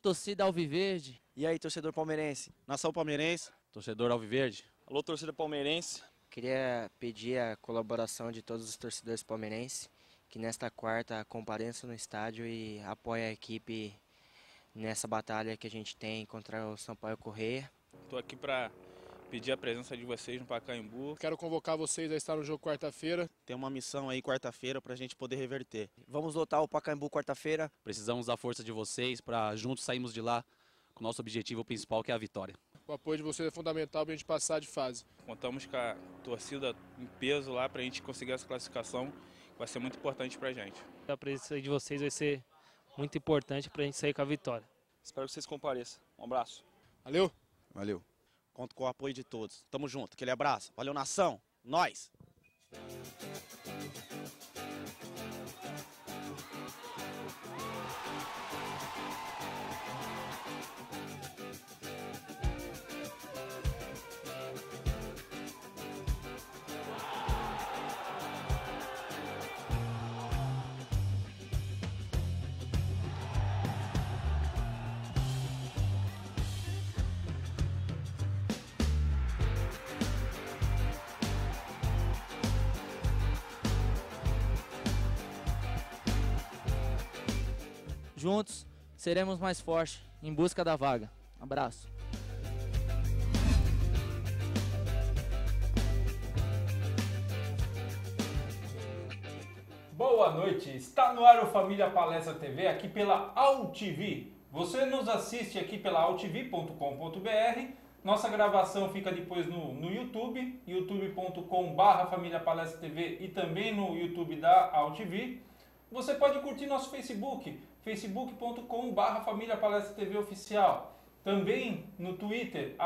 torcida alviverde. E aí, torcedor palmeirense? Nação palmeirense, torcedor alviverde. Alô, torcida palmeirense. Queria pedir a colaboração de todos os torcedores palmeirenses que nesta quarta compareçam no estádio e apoiem a equipe nessa batalha que a gente tem contra o Sampaio Corrêa. Estou aqui para pedir a presença de vocês no Pacaembu. Quero convocar vocês a estar no jogo quarta-feira. Tem uma missão aí quarta-feira para a gente poder reverter. Vamos lotar o Pacaembu quarta-feira. Precisamos da força de vocês para juntos sairmos de lá com o nosso objetivo principal, que é a vitória. O apoio de vocês é fundamental para a gente passar de fase. Contamos com a torcida em peso lá para a gente conseguir essa classificação. Vai ser muito importante para a gente. A presença de vocês vai ser muito importante para a gente sair com a vitória. Espero que vocês compareçam. Um abraço. Valeu? Valeu. Conto com o apoio de todos. Tamo junto. Aquele abraço. Valeu, nação. Nós. Juntos seremos mais fortes em busca da vaga. Abraço. Boa noite, está no ar o Família Palestra TV aqui pela AltV. Você nos assiste aqui pela altv.com.br. Nossa gravação fica depois no YouTube, youtube.com/Família Palestra TV e também no YouTube da AltV. Você pode curtir nosso Facebook, facebook.com/Família Palestra TV Oficial. Também no Twitter,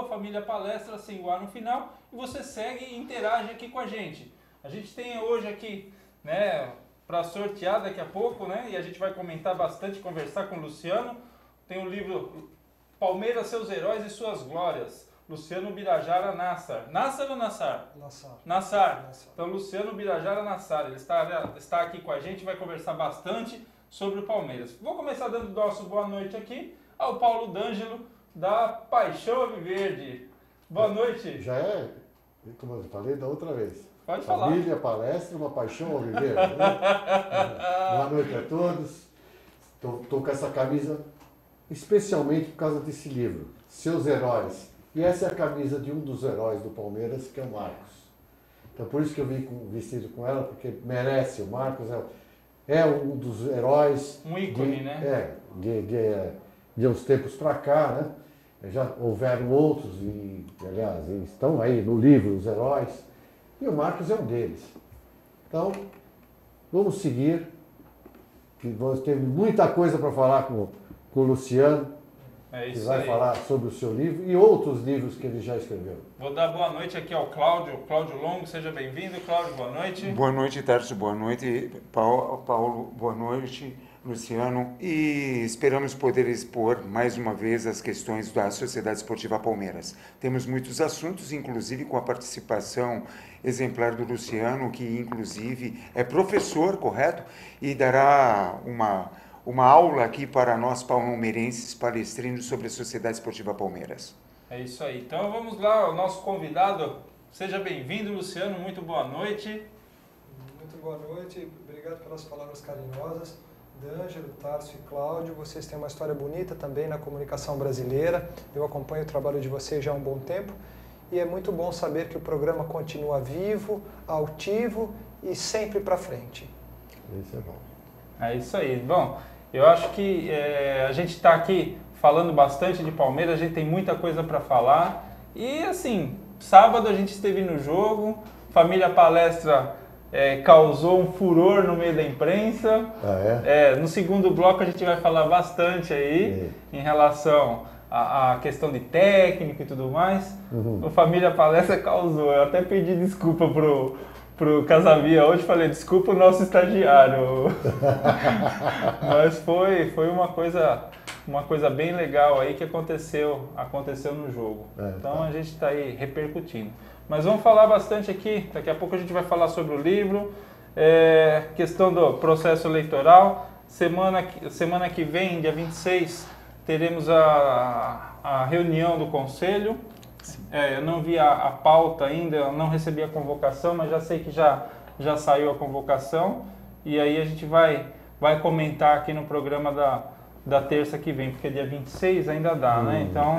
@Família Palestra, sem o A no final. E você segue e interage aqui com a gente. A gente tem hoje aqui, né, para sortear daqui a pouco, né? E a gente vai comentar bastante, conversar com o Luciano. Tem o livro Palmeiras, Seus Heróis e Suas Glórias. Luciano Birajara Nassar. Nassar ou Nassar? Nassar. Nassar. Então, Luciano Birajara Nassar. Ele está aqui com a gente, vai conversar bastante sobre o Palmeiras. Vou começar dando nosso boa noite aqui ao Paulo D'Angelo, da Paixão Alviverde. Boa noite. Já é, como eu falei da outra vez. Pode falar. Família, palestra, uma paixão alviverde. Né? Boa noite a todos. Estou com essa camisa especialmente por causa desse livro, Seus Heróis. E essa é a camisa de um dos heróis do Palmeiras, que é o Marcos. Então por isso que eu vim vestido com ela, porque merece. O Marcos é um dos heróis. Um ícone, né? De uns tempos para cá, né? Já houveram outros, e aliás, estão aí no livro, os heróis. E o Marcos é um deles. Então, vamos seguir. Que teve muita coisa para falar com o Luciano. É isso que vai aí. falar sobre o seu livro e outros livros que ele já escreveu. Vou dar boa noite aqui ao Cláudio Longo, seja bem-vindo. Cláudio, boa noite. Boa noite, Tarso, boa noite, Paulo, boa noite, Luciano, e esperamos poder expor mais uma vez as questões da Sociedade Esportiva Palmeiras. Temos muitos assuntos, inclusive com a participação exemplar do Luciano, que inclusive é professor, correto? E dará uma aula aqui para nós palmeirenses palestrinos sobre a Sociedade Esportiva Palmeiras. É isso aí. Então vamos lá, o nosso convidado. Seja bem-vindo, Luciano. Muito boa noite. Muito boa noite. Obrigado pelas palavras carinhosas. D'Angelo, Tarso e Cláudio, vocês têm uma história bonita também na comunicação brasileira. Eu acompanho o trabalho de vocês já há um bom tempo. E é muito bom saber que o programa continua vivo, altivo e sempre para frente. Isso é bom. É isso aí. Bom, eu acho que a gente está aqui falando bastante de Palmeiras, a gente tem muita coisa para falar. E assim, sábado a gente esteve no jogo, Família Palestra causou um furor no meio da imprensa. No segundo bloco a gente vai falar bastante aí em relação à questão de técnico e tudo mais. O Família Palestra causou. Eu até pedi desculpa pro Casavia hoje, falei, desculpa o nosso estagiário. Mas foi uma coisa bem legal aí que aconteceu no jogo. Então a gente está aí repercutindo. Mas vamos falar bastante aqui, daqui a pouco a gente vai falar sobre o livro, questão do processo eleitoral. Semana que vem, dia 26, teremos a reunião do conselho. Eu não vi a pauta ainda, eu não recebi a convocação, mas já sei que já saiu a convocação. E aí a gente vai comentar aqui no programa da terça que vem, porque dia 26 ainda dá, né? Então,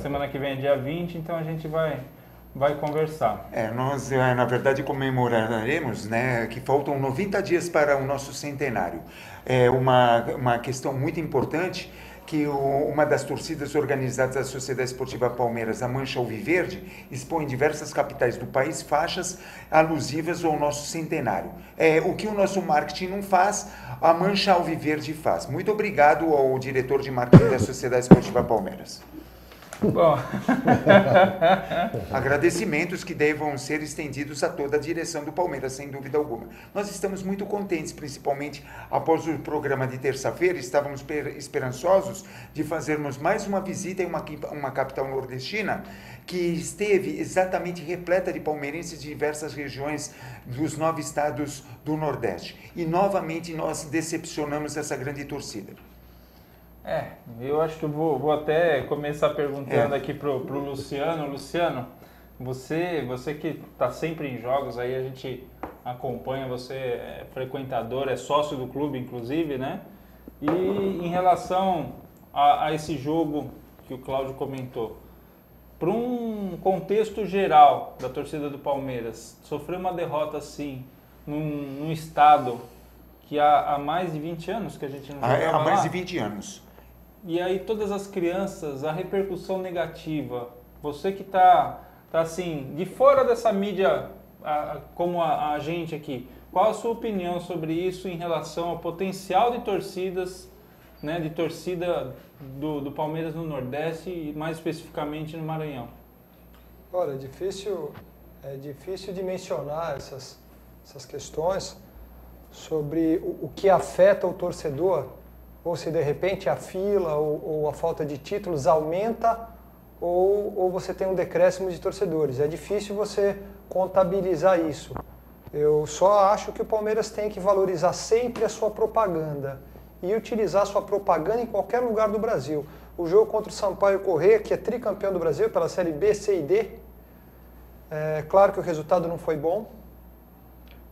semana que vem é dia 20, então a gente vai conversar. Nós, na verdade, comemoraremos, né, que faltam 90 dias para o nosso centenário. É uma questão muito importante que uma das torcidas organizadas da Sociedade Esportiva Palmeiras, a Mancha Alviverde, expõe em diversas capitais do país faixas alusivas ao nosso centenário. O que o nosso marketing não faz, a Mancha Alviverde faz. Muito obrigado ao diretor de marketing da Sociedade Esportiva Palmeiras. Bom. Agradecimentos que devam ser estendidos a toda a direção do Palmeiras, sem dúvida alguma. Nós estamos muito contentes, principalmente após o programa de terça-feira, estávamos esperançosos de fazermos mais uma visita em uma capital nordestina que esteve exatamente repleta de palmeirenses de diversas regiões dos 9 estados do Nordeste. E novamente nós decepcionamos essa grande torcida. Eu acho que eu vou até começar perguntando aqui pro Luciano. Luciano, você que está sempre em jogos, aí a gente acompanha, você é frequentador, é sócio do clube, inclusive, né? E em relação a esse jogo que o Cláudio comentou, para um contexto geral da torcida do Palmeiras, sofrer uma derrota assim, num estado que há mais de 20 anos que a gente não joga há mais de 20 anos. E aí todas as crianças, a repercussão negativa, você que está assim, de fora dessa mídia, como a gente aqui, qual a sua opinião sobre isso em relação ao potencial de torcidas, né, de torcida do Palmeiras no Nordeste e mais especificamente no Maranhão? Olha, é difícil de mencionar essas questões sobre o que afeta o torcedor, ou se de repente a fila ou a falta de títulos aumenta ou você tem um decréscimo de torcedores. É difícil você contabilizar isso. Eu só acho que o Palmeiras tem que valorizar sempre a sua propaganda e utilizar a sua propaganda em qualquer lugar do Brasil. O jogo contra o Sampaio Corrêa, que é tricampeão do Brasil pela Série B, C e D, claro que o resultado não foi bom,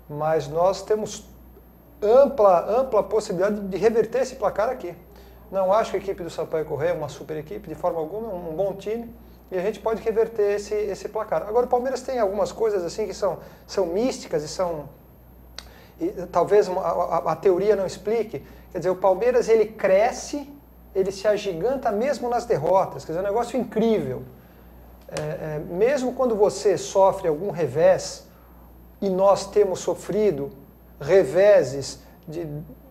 mas nós temos ampla possibilidade de reverter esse placar aqui. Não acho que a equipe do Sampaio Corrêa é uma super equipe, de forma alguma, um bom time, e a gente pode reverter esse placar. Agora, o Palmeiras tem algumas coisas assim que são místicas e talvez a teoria não explique. Quer dizer, o Palmeiras ele cresce, ele se agiganta mesmo nas derrotas, quer dizer, é um negócio incrível. Mesmo quando você sofre algum revés, e nós temos sofrido reveses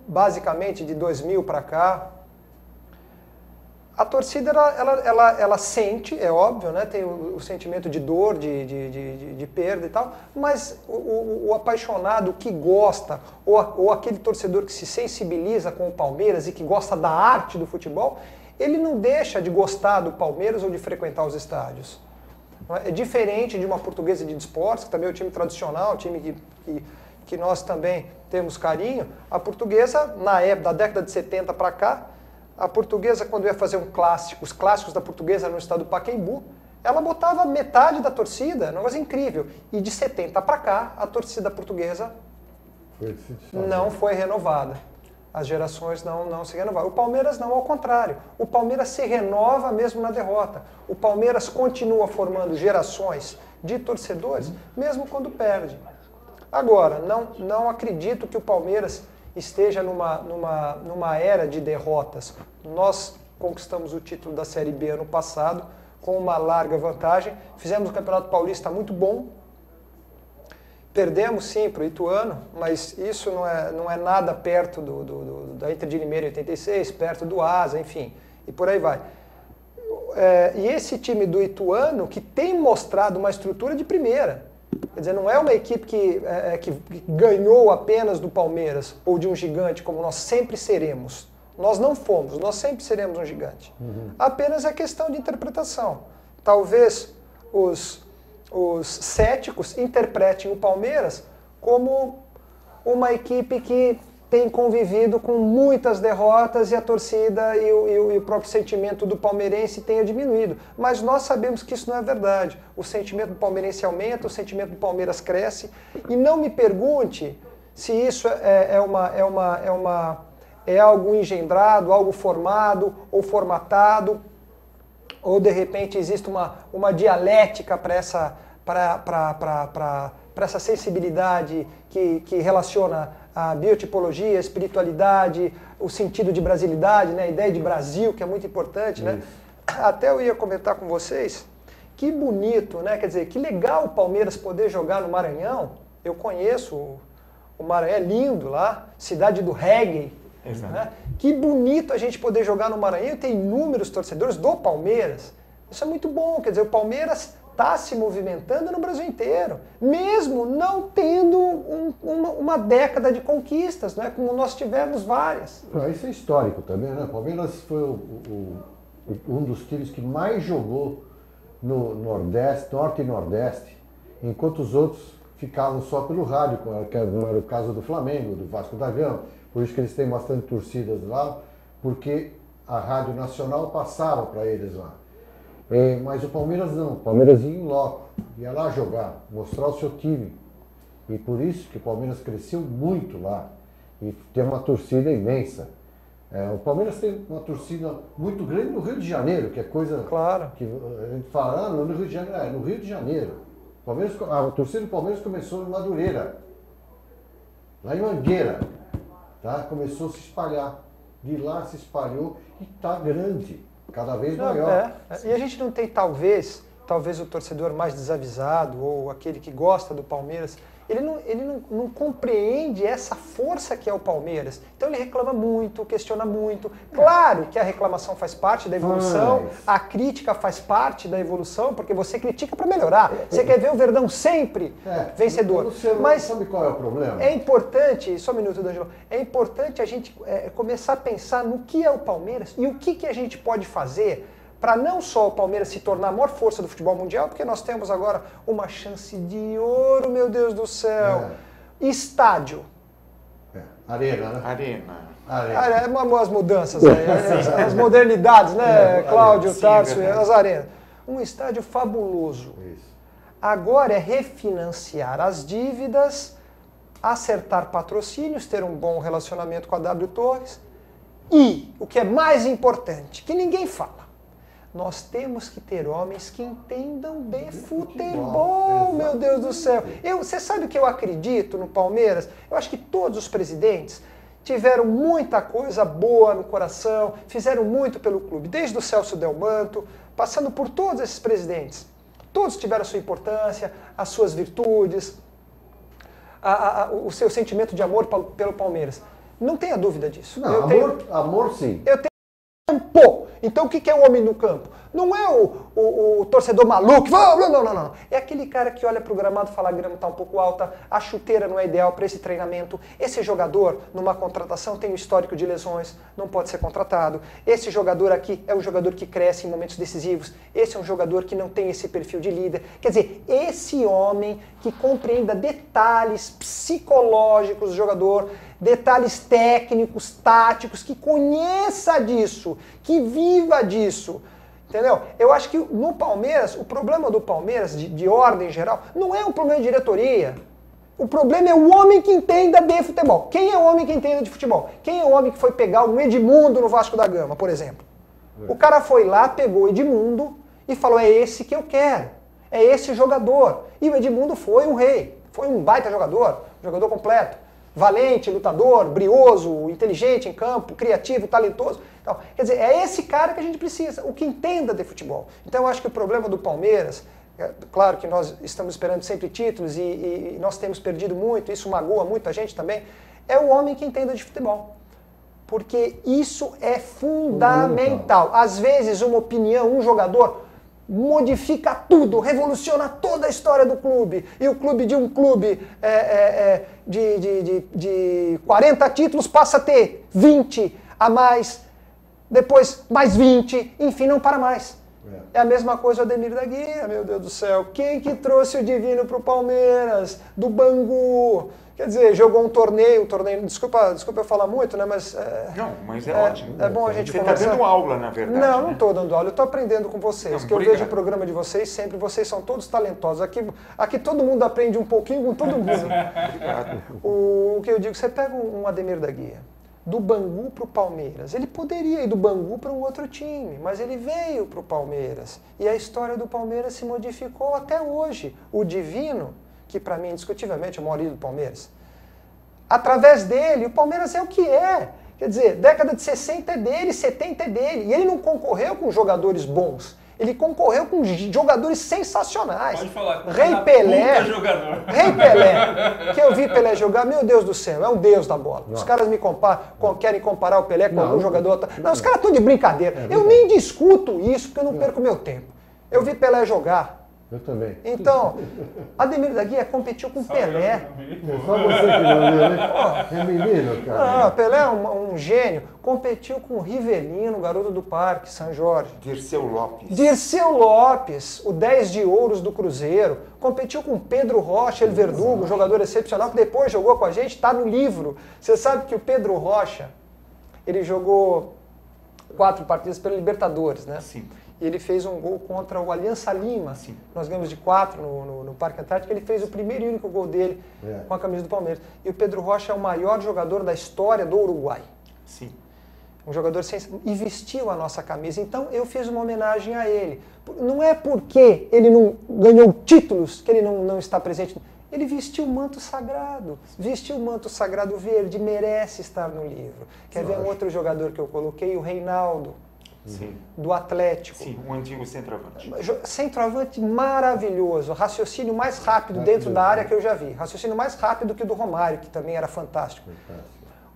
basicamente de 2000 para cá, a torcida ela sente, é óbvio, né? Tem o sentimento de dor, de perda e tal, mas o apaixonado que gosta, ou aquele torcedor que se sensibiliza com o Palmeiras e que gosta da arte do futebol, ele não deixa de gostar do Palmeiras ou de frequentar os estádios. É diferente de uma Portuguesa de Desportos, que também é um time tradicional, um time que nós também temos carinho. A Portuguesa, na época da década de 70 para cá, a Portuguesa, quando ia fazer os clássicos da Portuguesa no estado do Pacaembu, ela botava metade da torcida, um negócio incrível. E de 70 para cá, a torcida portuguesa não foi renovada. As gerações não se renovaram. O Palmeiras não, ao contrário. O Palmeiras se renova mesmo na derrota. O Palmeiras continua formando gerações de torcedores, mesmo quando perde. Agora, não acredito que o Palmeiras esteja numa era de derrotas. Nós conquistamos o título da Série B ano passado, com uma larga vantagem. Fizemos um Campeonato Paulista muito bom. Perdemos sim para o Ituano, mas isso não é nada perto da Inter de Limeira em 86, perto do Asa, enfim, e por aí vai. E esse time do Ituano que tem mostrado uma estrutura de primeira. Quer dizer, não é uma equipe que ganhou apenas do Palmeiras ou de um gigante, como nós sempre seremos. Nós não fomos, nós sempre seremos um gigante. Apenas é questão de interpretação. Talvez os céticos interpretem o Palmeiras como uma equipe que tem convivido com muitas derrotas e a torcida e o próprio sentimento do palmeirense tenha diminuído. Mas nós sabemos que isso não é verdade. O sentimento do palmeirense aumenta, o sentimento do Palmeiras cresce. E não me pergunte se isso é algo engendrado, algo formado ou formatado, ou de repente existe uma dialética para essa sensibilidade que relaciona a biotipologia, a espiritualidade, o sentido de brasilidade, né? A ideia de Brasil, que é muito importante, né? Até eu ia comentar com vocês, que bonito, né? Quer dizer, que legal o Palmeiras poder jogar no Maranhão. Eu conheço o Maranhão, é lindo lá, cidade do reggae. Né? Que bonito a gente poder jogar no Maranhão e ter inúmeros torcedores do Palmeiras. Isso é muito bom, quer dizer, o Palmeiras está se movimentando no Brasil inteiro, mesmo não tendo uma década de conquistas, né? Como nós tivemos várias. Isso é histórico também, né? O Palmeiras foi um dos times que mais jogou no Nordeste, Norte e Nordeste, enquanto os outros ficavam só pelo rádio, que era o caso do Flamengo, do Vasco da Gama. Por isso que eles têm bastante torcidas lá, porque a Rádio Nacional passava para eles lá. Mas o Palmeiras não, o Palmeiras ia em loco, ia lá jogar, mostrar o seu time. E por isso que o Palmeiras cresceu muito lá e tem uma torcida imensa. O Palmeiras tem uma torcida muito grande no Rio de Janeiro, que é coisa claro. Que a gente fala, no Rio de Janeiro, no Rio de Janeiro. A torcida do Palmeiras começou em Madureira, lá em Mangueira. Tá? Começou a se espalhar, de lá se espalhou e está grande, cada vez maior. E a gente não tem, talvez o torcedor mais desavisado ou aquele que gosta do Palmeiras, ele não compreende essa força que é o Palmeiras. Então ele reclama muito, questiona muito. Claro que a reclamação faz parte da evolução, a crítica faz parte da evolução, porque você critica para melhorar. Você quer ver o Verdão sempre vencedor. Mas sabe qual é o problema? É importante, só um minuto, D'Angelo, é importante a gente começar a pensar no que é o Palmeiras e o que a gente pode fazer para não só o Palmeiras se tornar a maior força do futebol mundial, porque nós temos agora uma chance de ouro, meu Deus do céu. Estádio. Arena, né? Arena. As mudanças, as modernidades, né, Cláudio, Tarso, as arenas. Um estádio fabuloso. Isso. Agora é refinanciar as dívidas, acertar patrocínios, ter um bom relacionamento com a W Torres e, o que é mais importante, que ninguém fala, nós temos que ter homens que entendam de futebol, meu Deus do céu. Você sabe que eu acredito no Palmeiras? Eu acho que todos os presidentes tiveram muita coisa boa no coração, fizeram muito pelo clube, desde o Celso Del Manto, passando por todos esses presidentes. Todos tiveram a sua importância, as suas virtudes, o seu sentimento de amor pelo Palmeiras. Não tenha dúvida disso. Não, amor sim. Eu tenho campo. Então o que é o homem no campo? Não é o torcedor maluco, não. É aquele cara que olha para o gramado e fala: a grama está um pouco alta, a chuteira não é ideal para esse treinamento, esse jogador, numa contratação, tem um histórico de lesões, não pode ser contratado, esse jogador aqui é um jogador que cresce em momentos decisivos, esse é um jogador que não tem esse perfil de líder. Quer dizer, esse homem que compreenda detalhes psicológicos do jogador, detalhes técnicos, táticos, que conheça disso, que viva disso, entendeu? Eu acho que no Palmeiras, o problema do Palmeiras, de ordem geral, não é um problema de diretoria. O problema é o homem que entenda de futebol. Quem é o homem que entenda de futebol? Quem é o homem que foi pegar um Edmundo no Vasco da Gama, por exemplo? O cara foi lá, pegou o Edmundo e falou: é esse que eu quero, é esse jogador. E o Edmundo foi um rei, foi um baita jogador, um jogador completo. Valente, lutador, brioso, inteligente em campo, criativo, talentoso. Então, quer dizer, é esse cara que a gente precisa, o que entenda de futebol. Então eu acho que o problema do Palmeiras, claro que nós estamos esperando sempre títulos e nós temos perdido muito, isso magoa muita gente também, é o homem que entenda de futebol. Porque isso é fundamental. Às vezes uma opinião, um jogador modifica tudo, revoluciona toda a história do clube. E o clube de de 40 títulos passa a ter 20 a mais, depois mais 20, enfim, não para mais. É a mesma coisa o Ademir da Guia, meu Deus do céu. Quem que trouxe o Divino para o Palmeiras? Do Bangu. Quer dizer, jogou um torneio, desculpa eu falar muito, né? Mas não, mas é ótimo. É bom a gente conversar. Você está dando aula, na verdade. Não, né? não estou dando aula, eu estou aprendendo com vocês. Não, que eu vejo o programa de vocês sempre, vocês são todos talentosos. Aqui todo mundo aprende um pouquinho com todo mundo. Obrigado. O que eu digo, você pega um Ademir da Guia, do Bangu para o Palmeiras. Ele poderia ir do Bangu para um outro time, mas ele veio para o Palmeiras. E a história do Palmeiras se modificou até hoje. O Divino, que para mim, indiscutivelmente, é o maior ídolo do Palmeiras, através dele, o Palmeiras é o que é. Quer dizer, década de 60 é dele, 70 é dele. E ele não concorreu com jogadores bons. Ele concorreu com jogadores sensacionais. Pode falar, com Rei Pelé, jogador. Rei Pelé, que eu vi Pelé jogar, meu Deus do céu, é um deus da bola. Os caras me querem comparar o Pelé com algum jogador. Não, os caras estão de brincadeira. Eu nem discuto isso, porque eu não perco meu tempo. Eu vi Pelé jogar. Eu também. Então, Ademir da Guia competiu com Pelé. É só você que não viu, né? É menino, cara. Não, Pelé é um gênio. Competiu com Rivelino, garoto do Parque, São Jorge. Dirceu Lopes. Dirceu Lopes, o 10 de ouros do Cruzeiro. Competiu com Pedro Rocha, El Verdugo, jogador excepcional, que depois jogou com a gente, está no livro. Você sabe que o Pedro Rocha, ele jogou 4 partidas pela Libertadores, né? Sim. E ele fez um gol contra o Aliança Lima. Sim. Nós ganhamos de 4 no Parque Antártico. Ele fez o primeiro e único gol dele com a camisa do Palmeiras. E o Pedro Rocha é o maior jogador da história do Uruguai. Sim. Um jogador e vestiu a nossa camisa. Então eu fiz uma homenagem a ele. Não é porque ele não ganhou títulos que ele não está presente. Ele vestiu o manto sagrado. Vestiu o manto sagrado verde. Merece estar no livro. Quer ver um outro jogador que eu coloquei? O Reinaldo. Sim. Do Atlético. Sim, um antigo centroavante. Centroavante maravilhoso, raciocínio mais rápido dentro da área que eu já vi. Raciocínio mais rápido que o do Romário, que também era fantástico.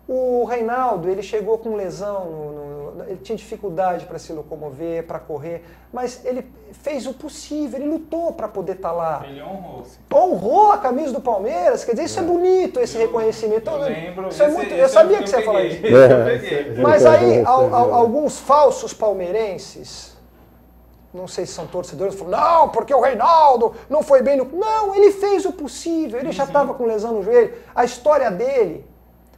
O Reinaldo, ele chegou com lesão, ele tinha dificuldade para se locomover, para correr, mas ele fez o possível, ele lutou para poder estar lá. Ele honrou. Honrou a camisa do Palmeiras, quer dizer, isso é bonito, esse reconhecimento. Eu lembro. Isso é muito, eu sabia que você ia falar isso. Mas aí, alguns falsos palmeirenses, não sei se são torcedores, falam, não, porque o Reinaldo não foi bem no... Não, ele fez o possível, ele já estava com lesão no joelho. A história dele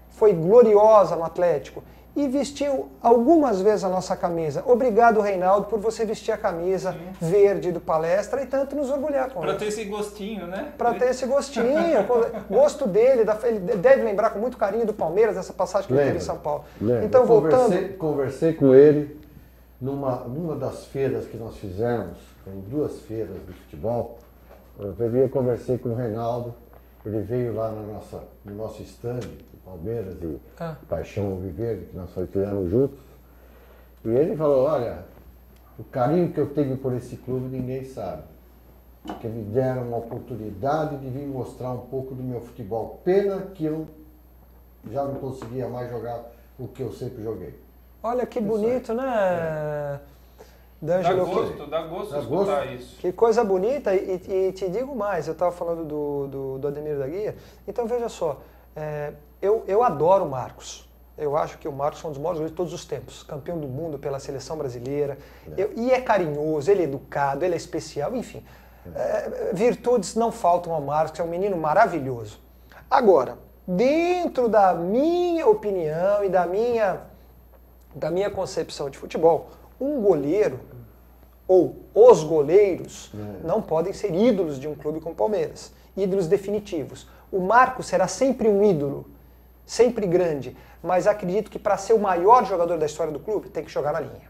foi gloriosa no Atlético e vestiu algumas vezes a nossa camisa. Obrigado, Reinaldo, por você vestir a camisa verde do Palestra e tanto nos orgulhar com isso. Para ter esse gostinho, né? Para ter esse gostinho. Gosto dele, ele deve lembrar com muito carinho do Palmeiras, essa passagem que ele teve em São Paulo. Então, voltando... Conversei com ele numa das feiras que nós fizemos, em 2 feiras de futebol. Eu conversei com o Reinaldo, ele veio lá no nosso stand, Palmeiras e Paixão Viver, que nós fizemos juntos. E ele falou, olha, o carinho que eu tenho por esse clube ninguém sabe. Porque me deram uma oportunidade de vir mostrar um pouco do meu futebol. Pena que eu já não conseguia mais jogar o que eu sempre joguei. Olha que bonito, né, D'Angelo? Dá gosto escutar isso. Que coisa bonita. E te digo mais, eu estava falando do Ademir da Guia. Então veja só, eu adoro o Marcos. Eu acho que o Marcos é um dos maiores jogadores de todos os tempos. Campeão do mundo pela seleção brasileira. E é carinhoso, ele é educado, ele é especial, enfim. Virtudes não faltam ao Marcos, é um menino maravilhoso. Agora, dentro da minha opinião e da minha concepção de futebol, um goleiro ou os goleiros não podem ser ídolos de um clube como o Palmeiras. Ídolos definitivos. O Marcos será sempre um ídolo, sempre grande, mas acredito que para ser o maior jogador da história do clube tem que jogar na linha.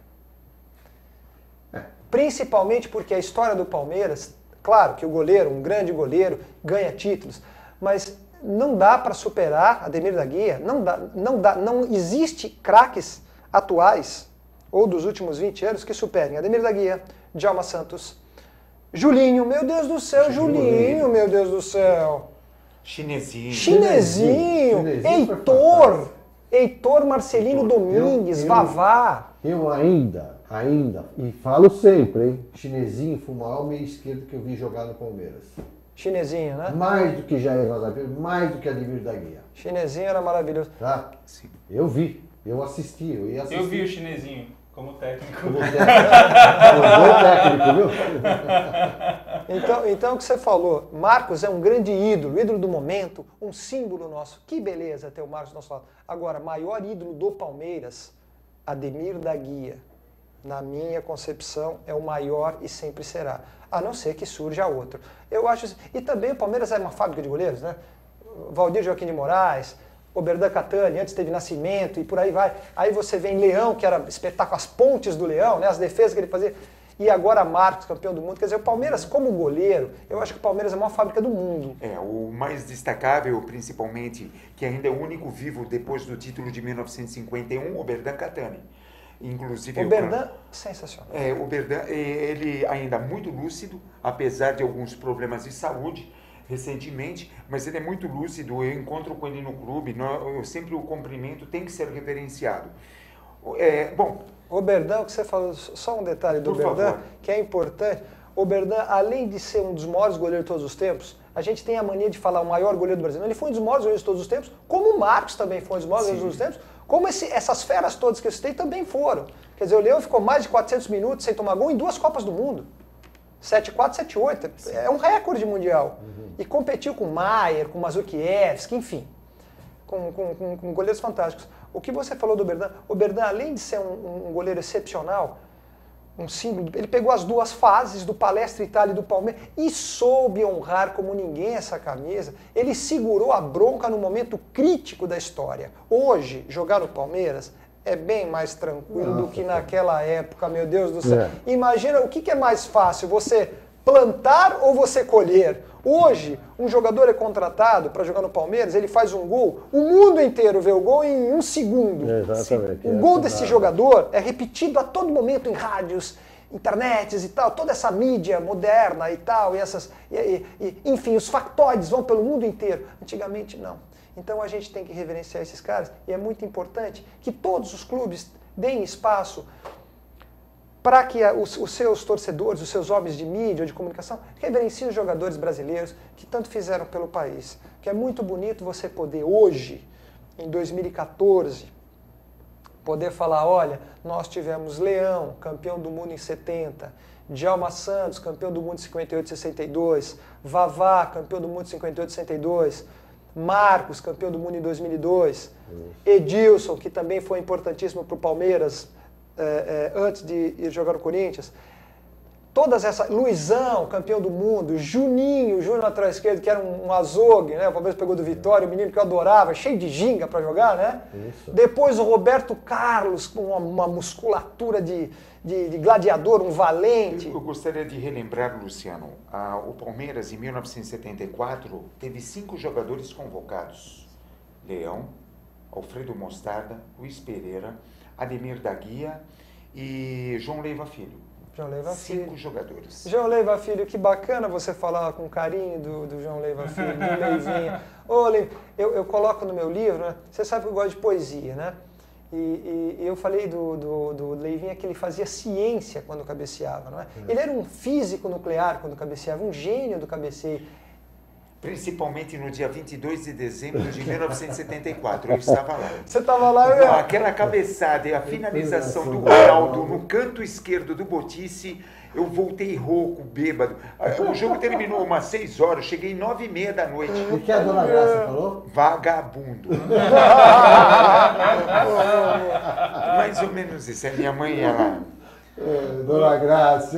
Principalmente porque a história do Palmeiras, claro que o goleiro, um grande goleiro, ganha títulos, mas não dá para superar Ademir da Guia, não existe craques atuais ou dos últimos 20 anos que superem Ademir da Guia, Djalma Santos, Julinho, meu Deus do céu, Julinho, meu Deus do céu. Chinesinho, Heitor, Marcelino Domingues, Vavá. Eu ainda, e falo sempre, hein? Chinesinho foi o maior meio esquerdo que eu vi jogar no Palmeiras. Chinesinho, né? Mais do que Jair Vazapia, mais do que Ademir da Guia. Chinesinho era maravilhoso. Tá? Sim. Eu vi, eu assisti, eu ia assistir. Eu vi o Chinesinho como técnico. Como técnico, viu? Então o que você falou, Marcos é um grande ídolo do momento, um símbolo nosso. Que beleza ter o Marcos do nosso lado. Agora, maior ídolo do Palmeiras, Ademir da Guia, na minha concepção, é o maior e sempre será. A não ser que surja outro. Eu acho. E também o Palmeiras é uma fábrica de goleiros, né? Valdir Joaquim de Moraes, Oberdan Catani, antes teve Nascimento e por aí vai. Aí você vem Leão, que era espetáculo, as pontes do Leão, né? As defesas que ele fazia. E agora Marcos, campeão do mundo. Quer dizer, o Palmeiras, como goleiro, eu acho que o Palmeiras é a maior fábrica do mundo. O mais destacável, principalmente, que ainda é o único vivo depois do título de 1951, Oberdan Catani. Inclusive, Oberdan, sensacional. Oberdan, ele ainda muito lúcido, apesar de alguns problemas de saúde recentemente, mas ele é muito lúcido. Eu encontro com ele no clube, eu sempre o cumprimento, tem que ser reverenciado. Oberdan, o que você falou, só um detalhe do Oberdan, que é importante. Oberdan, além de ser um dos maiores goleiros de todos os tempos, a gente tem a mania de falar o maior goleiro do Brasil. Ele foi um dos maiores goleiros de todos os tempos, como o Marcos também foi um dos maiores goleiros de todos os tempos, como essas feras todas que eu citei também foram. Quer dizer, o Leão ficou mais de 400 minutos sem tomar gol em 2 Copas do Mundo. 7-4, 7-8. É um recorde mundial. E competiu com Maier, com Mazurkiewicz, enfim, com goleiros fantásticos. O que você falou do Oberdan, Oberdan, além de ser um goleiro excepcional, um símbolo, ele pegou as 2 fases do Palestra Itália e do Palmeiras e soube honrar como ninguém essa camisa. Ele segurou a bronca no momento crítico da história. Hoje, jogar no Palmeiras é bem mais tranquilo do que naquela época, meu Deus do céu. Imagina, o que é mais fácil, você plantar ou você colher? Hoje, um jogador é contratado para jogar no Palmeiras, ele faz um gol, o mundo inteiro vê o gol em 1 segundo. Exatamente. O gol desse jogador é repetido a todo momento em rádios, internets e tal, toda essa mídia moderna e tal, enfim, os factoides vão pelo mundo inteiro. Antigamente não. Então a gente tem que reverenciar esses caras e é muito importante que todos os clubes deem espaço para que os seus torcedores, os seus homens de mídia ou de comunicação, reverenciem os jogadores brasileiros que tanto fizeram pelo país. Que é muito bonito você poder hoje, em 2014, poder falar, olha, nós tivemos Leão, campeão do mundo em 70, Djalma Santos, campeão do mundo em 58 e 62, Vavá, campeão do mundo em 58 e 62, Marcos, campeão do mundo em 2002, Edilson, que também foi importantíssimo para o Palmeiras, antes de ir jogar no Corinthians, todas essas, Luizão, campeão do mundo, Juninho, Júnior lateral esquerdo, que era um azogue, né? O Palmeiras pegou do Vitória, o menino que eu adorava, cheio de ginga para jogar, né? Isso. Depois o Roberto Carlos, com uma musculatura de gladiador, um valente. Eu gostaria de relembrar, Luciano, o Palmeiras em 1974 teve 5 jogadores convocados: Leão, Alfredo Mostarda, Luiz Pereira, Ademir da Guia e João Leiva Filho. João Leiva 5 jogadores. João Leiva Filho, que bacana você falar com carinho do João Leiva Filho, do Leivinha. Eu coloco no meu livro, né? Você sabe que eu gosto de poesia, né? E eu falei do Leivinha que ele fazia ciência quando cabeceava, não é? Ele era um físico nuclear quando cabeceava, um gênio do cabeceio. Principalmente no dia 22 de dezembro de 1974, eu estava lá. Você estava lá? Não, aquela cabeçada e a finalização do Ronaldo no canto esquerdo do Botice, eu voltei rouco, bêbado. O jogo terminou umas 6 horas, cheguei 9h30 da noite. O que a dona Graça falou? Vagabundo. Mais ou menos isso, é minha mãe, ela... Dona Graça.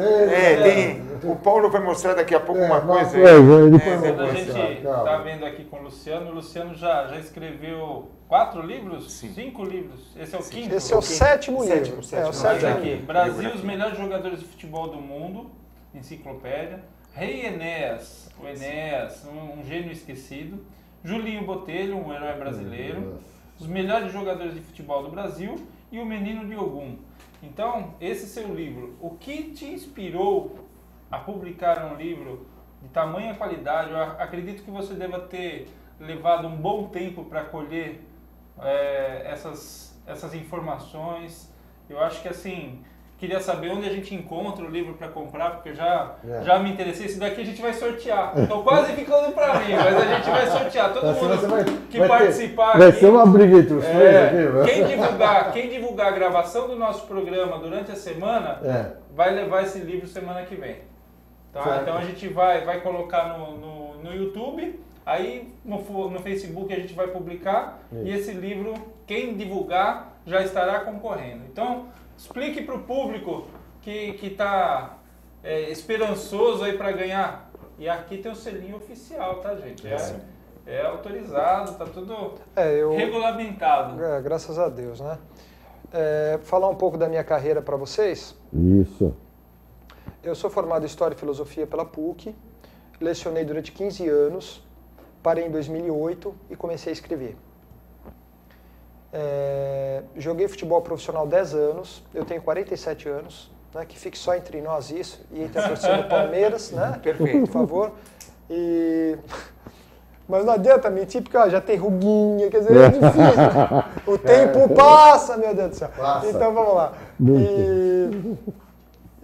O Paulo vai mostrar daqui a pouco uma coisa. Quando a gente está vendo aqui com o Luciano já escreveu 4 livros? 5 livros. Esse é o 5º? Esse é o 7º livro. É o 7º. Brasil, os melhores jogadores de futebol do mundo, enciclopédia. Rei Enéas, o Enéas, um gênio esquecido. Julinho Botelho, um herói brasileiro. Os melhores jogadores de futebol do Brasil e o Menino de Ogum. Então, esse seu livro, o que te inspirou a publicar um livro de tamanha qualidade? Eu acredito que você deva ter levado um bom tempo para colher essas informações. Eu acho que assim, queria saber onde a gente encontra o livro para comprar, porque já me interessei. Esse daqui a gente vai sortear. Estou quase ficando para mim, mas a gente vai sortear. Todo mundo que participar vai aqui, ser uma briga entre os três aqui. Quem divulgar a gravação do nosso programa durante a semana vai levar esse livro semana que vem. Tá? Certo. Então a gente vai colocar no YouTube, aí no Facebook a gente vai publicar e esse livro, quem divulgar, já estará concorrendo. Então, explique para o público que está esperançoso aí para ganhar. E aqui tem o selinho oficial, tá, gente? É autorizado, tá tudo regulamentado. Graças a Deus, né? Falar um pouco da minha carreira para vocês. Isso. Eu sou formado em História e Filosofia pela PUC, lecionei durante 15 anos, parei em 2008 e comecei a escrever. Joguei futebol profissional 10 anos, eu tenho 47 anos, né, que fique só entre nós isso, e entre a torcida do Palmeiras, né? Perfeito. Por favor. Mas não adianta mentir, porque já tem ruguinha, quer dizer, é difícil. Né? O tempo passa, meu Deus do céu. Passa. Então vamos lá.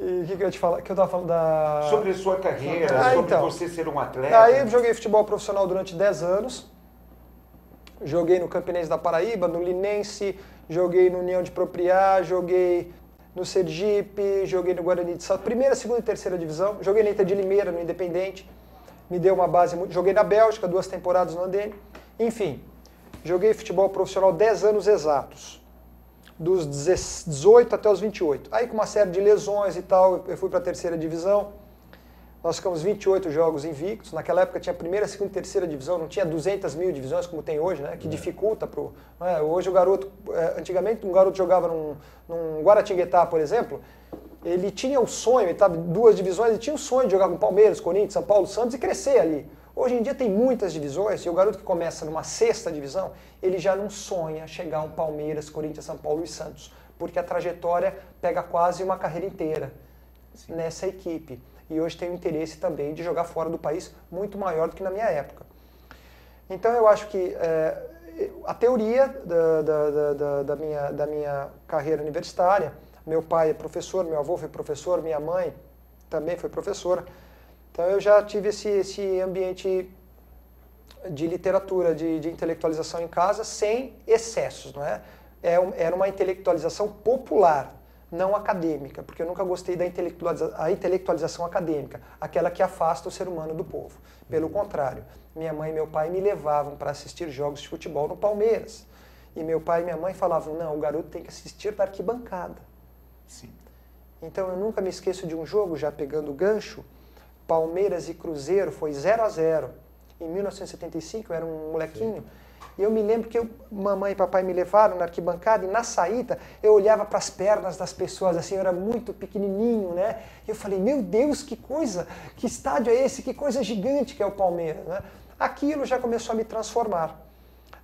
E o que eu ia te falar? Que eu estava falando da... Sobre a sua carreira, sobre então, você ser um atleta. Aí eu joguei futebol profissional durante 10 anos. Joguei no Campinense da Paraíba, no Linense, joguei no União de Propriá, joguei no Sergipe, joguei no Guarani de Salto, primeira, segunda e terceira divisão. Joguei na Inter de Limeira, no Independente. Me deu uma base muito... Joguei na Bélgica, 2 temporadas no Andene. Enfim, joguei futebol profissional 10 anos exatos. Dos 18 até os 28. Aí com uma série de lesões e tal, eu fui para a terceira divisão. Nós ficamos 28 jogos invictos. Naquela época tinha primeira, segunda e terceira divisão, não tinha 200 mil divisões como tem hoje, né? Que dificulta pro... Hoje o garoto... Antigamente um garoto jogava num Guaratinguetá, por exemplo, ele tinha o sonho, ele estava em 2 divisões, ele tinha o sonho de jogar com Palmeiras, Corinthians, São Paulo, Santos e crescer ali. Hoje em dia tem muitas divisões e o garoto que começa numa 6ª divisão, ele já não sonha chegar a um Palmeiras, Corinthians, São Paulo e Santos, porque a trajetória pega quase uma carreira inteira nessa equipe. E hoje tem o interesse também de jogar fora do país muito maior do que na minha época. Então eu acho que a teoria da minha carreira universitária, meu pai é professor, meu avô foi professor, minha mãe também foi professora. Então eu já tive esse ambiente de literatura, de intelectualização em casa, sem excessos, não é? Era uma intelectualização popular, não acadêmica, porque eu nunca gostei da intelectualização acadêmica, aquela que afasta o ser humano do povo. Pelo contrário, minha mãe e meu pai me levavam para assistir jogos de futebol no Palmeiras. E meu pai e minha mãe falavam, não, o garoto tem que assistir da arquibancada. Sim. Então eu nunca me esqueço de um jogo, já pegando o gancho, Palmeiras e Cruzeiro foi 0-0. Em 1975, eu era um molequinho. E eu me lembro que mamãe e papai me levaram na arquibancada e na saída eu olhava para as pernas das pessoas, assim, eu era muito pequenininho, né? E eu falei, meu Deus, que coisa, que estádio é esse, que coisa gigante que é o Palmeiras, né? Aquilo já começou a me transformar.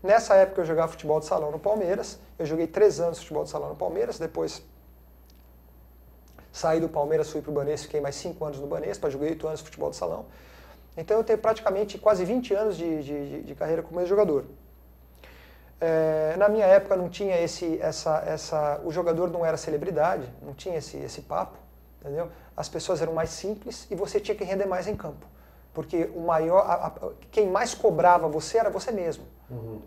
Nessa época eu jogava futebol de salão no Palmeiras, eu joguei 3 anos de futebol de salão no Palmeiras, depois saí do Palmeiras, fui para o Banês, fiquei mais 5 anos no Banês, joguei 8 anos de futebol de salão. Então eu tenho praticamente quase 20 anos de carreira como ex-jogador. Na minha época não tinha o jogador não era celebridade, não tinha esse papo, entendeu? As pessoas eram mais simples e você tinha que render mais em campo, porque quem mais cobrava você era você mesmo. Uhum.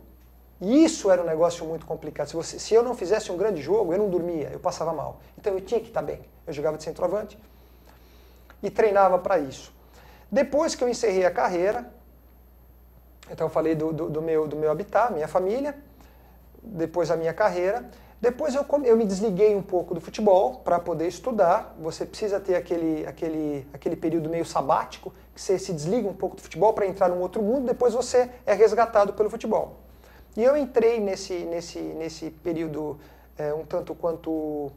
E isso era um negócio muito complicado. Se eu não fizesse um grande jogo, eu não dormia, eu passava mal. Então eu tinha que estar bem. Eu jogava de centroavante e treinava para isso. Depois que eu encerrei a carreira, então eu falei do meu habitat, minha família, depois a minha carreira. Depois eu me desliguei um pouco do futebol para poder estudar. Você precisa ter aquele período meio sabático, que você se desliga um pouco do futebol para entrar num outro mundo, depois você é resgatado pelo futebol. E eu entrei nesse período um tanto quanto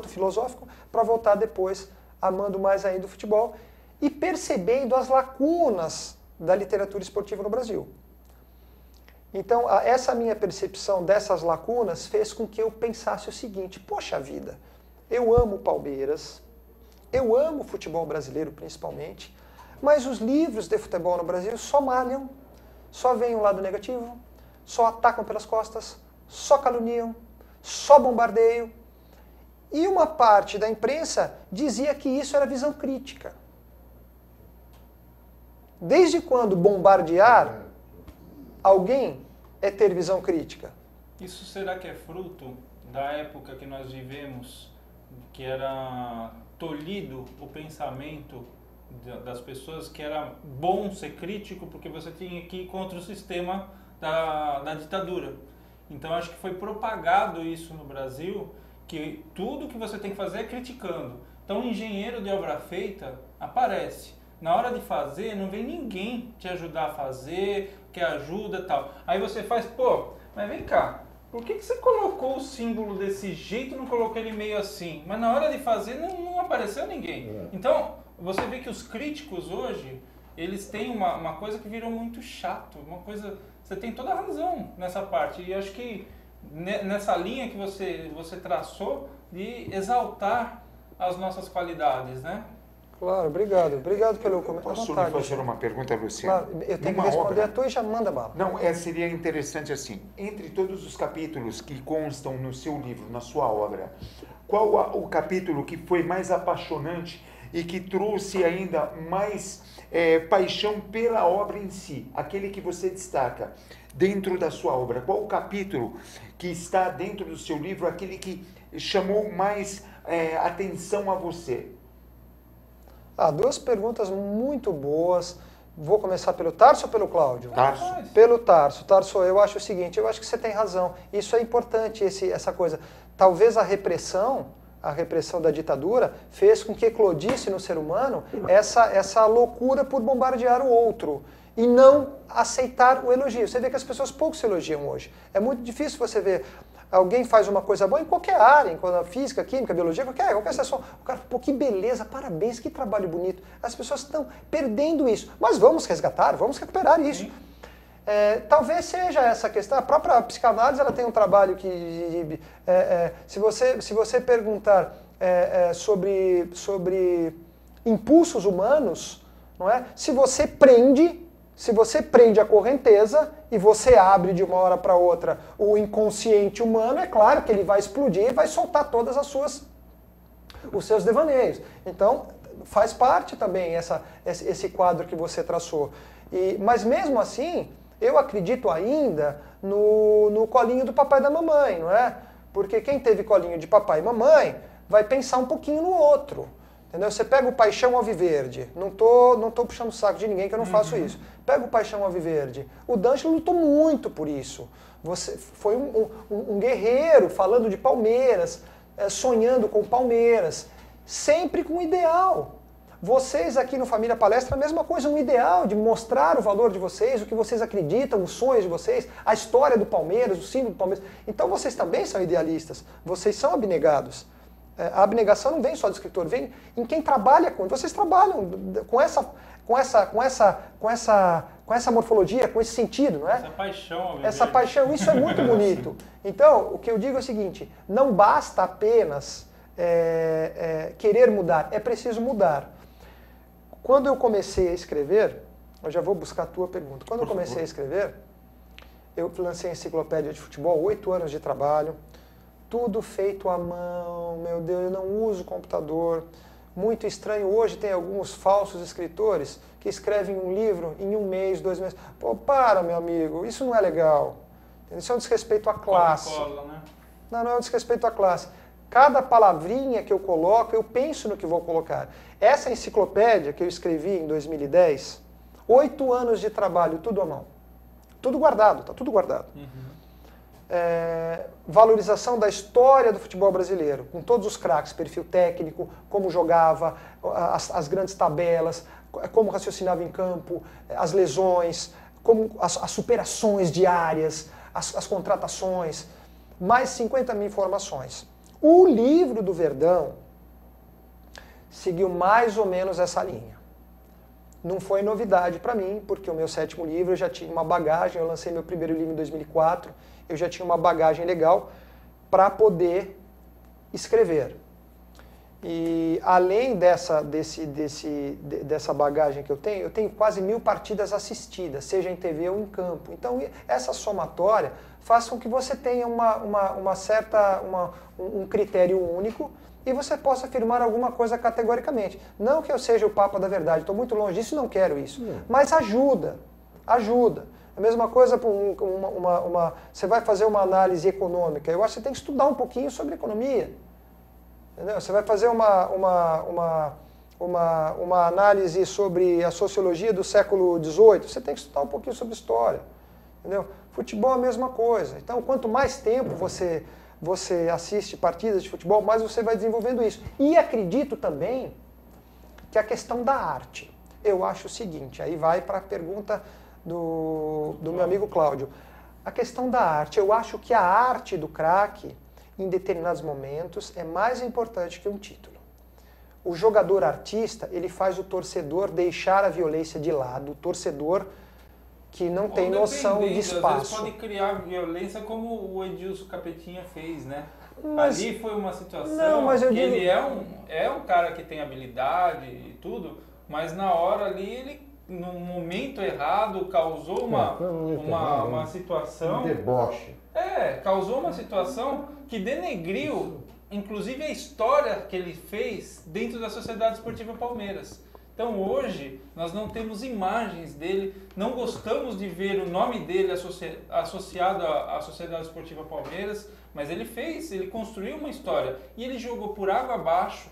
filosófico, para voltar depois amando mais ainda o futebol e percebendo as lacunas da literatura esportiva no Brasil. Então, essa minha percepção dessas lacunas fez com que eu pensasse o seguinte, poxa vida, eu amo o Palmeiras, eu amo o futebol brasileiro principalmente, mas os livros de futebol no Brasil só malham, só veem o lado negativo, só atacam pelas costas, só caluniam, só bombardeiam. E uma parte da imprensa dizia que isso era visão crítica. Desde quando bombardear alguém é ter visão crítica? Isso será que é fruto da época que nós vivemos que era tolhido o pensamento das pessoas, que era bom ser crítico porque você tinha que ir contra o sistema da ditadura. Então acho que foi propagado isso no Brasil, que tudo que você tem que fazer é criticando. Então o engenheiro de obra feita aparece. Na hora de fazer, não vem ninguém te ajudar a fazer, que ajuda e tal. Aí você faz, pô, mas vem cá, por que você colocou o símbolo desse jeito e não colocou ele meio assim? Mas na hora de fazer não apareceu ninguém. Então, você vê que os críticos hoje, eles têm uma coisa que virou muito chato, uma coisa... Você tem toda a razão nessa parte. E acho que nessa linha que você traçou de exaltar as nossas qualidades, né? Claro, obrigado. Obrigado pelo comentário. Posso lhe fazer uma pergunta, Luciano? Claro, eu tenho que responder a tua e já manda bala. Não, seria interessante assim. Entre todos os capítulos que constam no seu livro, na sua obra, qual o capítulo que foi mais apaixonante e que trouxe ainda mais paixão pela obra em si? Aquele que você destaca dentro da sua obra. Qual o capítulo que está dentro do seu livro, aquele que chamou mais atenção a você? Duas perguntas muito boas. Vou começar pelo Tarso ou pelo Cláudio? Tarso. Pelo Tarso. Tarso, eu acho o seguinte, eu acho que você tem razão. Isso é importante, essa coisa. Talvez a repressão da ditadura fez com que eclodisse no ser humano essa loucura por bombardear o outro e não aceitar o elogio. Você vê que as pessoas pouco se elogiam hoje. É muito difícil você ver alguém faz uma coisa boa em qualquer área, em física, química, biologia, qualquer sessão. O cara, pô, que beleza, parabéns, que trabalho bonito. As pessoas estão perdendo isso. Mas vamos resgatar, vamos recuperar isso. Talvez seja essa questão. A própria psicanálise ela tem um trabalho que, se você perguntar sobre impulsos humanos, não é? Se você prende a correnteza e você abre de uma hora para outra o inconsciente humano, é claro que ele vai explodir e vai soltar todas os seus devaneios. Então, faz parte também esse quadro que você traçou. Mas mesmo assim, eu acredito ainda no colinho do papai e da mamãe, não é? Porque quem teve colinho de papai e mamãe vai pensar um pouquinho no outro. Entendeu? Você pega o Paixão Alviverde, não tô puxando o saco de ninguém que eu não faço isso. Pega o Paixão Alviverde. O D'Angelo lutou muito por isso. Você foi um guerreiro falando de Palmeiras, sonhando com Palmeiras, sempre com um ideal. Vocês aqui no Família Palestra, a mesma coisa, um ideal de mostrar o valor de vocês, o que vocês acreditam, os sonhos de vocês, a história do Palmeiras, o símbolo do Palmeiras. Então vocês também são idealistas, vocês são abnegados. A abnegação não vem só do escritor, vem em quem trabalha com. Vocês trabalham com essa morfologia, com esse sentido, não é? Essa paixão. Essa paixão, isso é muito bonito. Então, o que eu digo é o seguinte: não basta apenas querer mudar, é preciso mudar. Quando eu comecei a escrever, eu já vou buscar a tua pergunta. Quando eu comecei a escrever, eu lancei a enciclopédia de futebol, 8 anos de trabalho. Tudo feito à mão, meu Deus, eu não uso computador. Muito estranho, hoje tem alguns falsos escritores que escrevem um livro em 1 mês, 2 meses. Pô, para, meu amigo, isso não é legal. Isso é um desrespeito à classe. Cola, né? Não é um desrespeito à classe. Cada palavrinha que eu coloco, eu penso no que vou colocar. Essa enciclopédia que eu escrevi em 2010, 8 anos de trabalho, tudo à mão. Tudo guardado, tá tudo guardado. Valorização da história do futebol brasileiro, com todos os craques, perfil técnico, como jogava, as grandes tabelas, como raciocinava em campo, as lesões, como as superações diárias, as contratações, mais 50 mil informações. O livro do Verdão seguiu mais ou menos essa linha. Não foi novidade para mim, porque o meu 7º livro eu já tinha uma bagagem, eu lancei meu primeiro livro em 2004, eu já tinha uma bagagem legal para poder escrever. E além dessa bagagem que eu tenho quase 1000 partidas assistidas, seja em TV ou em campo. Então essa somatória faz com que você tenha um critério único e você possa afirmar alguma coisa categoricamente. Não que eu seja o Papa da verdade, estou muito longe disso, não quero isso. Mas ajuda. A mesma coisa, você vai fazer uma análise econômica. Eu acho que você tem que estudar um pouquinho sobre economia. Entendeu? Você vai fazer uma análise sobre a sociologia do século XVIII, você tem que estudar um pouquinho sobre história. Entendeu? Futebol é a mesma coisa. Então, quanto mais tempo você assiste partidas de futebol, mais você vai desenvolvendo isso. E acredito também que a questão da arte. Eu acho o seguinte, aí vai para a pergunta do meu amigo Cláudio. A questão da arte, eu acho que a arte do craque, em determinados momentos, é mais importante que um título. O jogador artista, ele faz o torcedor deixar a violência de lado, o torcedor que não tem noção de espaço. Às vezes pode criar violência como o Edilson Capetinha fez, né? Ali foi uma situação que ele é um cara que tem habilidade e tudo, mas na hora ali ele, no momento errado, causou uma situação... Um deboche. Causou uma situação que denegriu, inclusive, a história que ele fez dentro da Sociedade Esportiva Palmeiras. Então hoje nós não temos imagens dele, não gostamos de ver o nome dele associado à Sociedade Esportiva Palmeiras, mas ele construiu uma história e ele jogou por água abaixo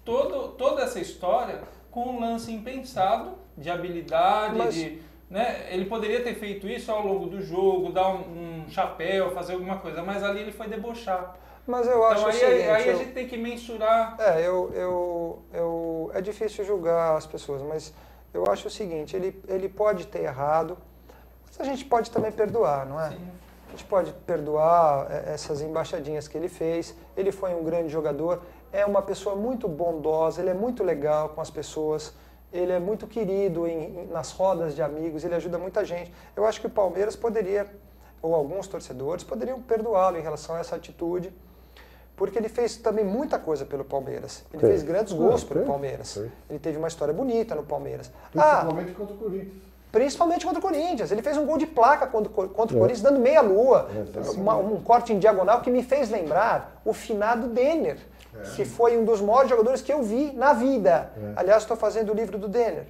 toda essa história com um lance impensado de habilidade, né? Ele poderia ter feito isso ao longo do jogo, dar um chapéu, fazer alguma coisa, mas ali ele foi debochar. Mas eu acho então aí a gente tem que mensurar. É difícil julgar as pessoas, mas eu acho o seguinte, ele pode ter errado, mas a gente pode também perdoar, não é? Sim. A gente pode perdoar essas embaixadinhas que ele fez, ele foi um grande jogador, é uma pessoa muito bondosa, ele é muito legal com as pessoas, ele é muito querido nas rodas de amigos, ele ajuda muita gente. Eu acho que o Palmeiras poderia, ou alguns torcedores, poderiam perdoá-lo em relação a essa atitude, porque ele fez também muita coisa pelo Palmeiras. Ele fez grandes gols pelo Palmeiras. Ele teve uma história bonita no Palmeiras. Principalmente contra o Corinthians. Principalmente contra o Corinthians. Ele fez um gol de placa contra o Corinthians, dando meia-lua. Um corte em diagonal que me fez lembrar o finado Denner, que foi um dos maiores jogadores que eu vi na vida. Aliás, estou fazendo o livro do Denner,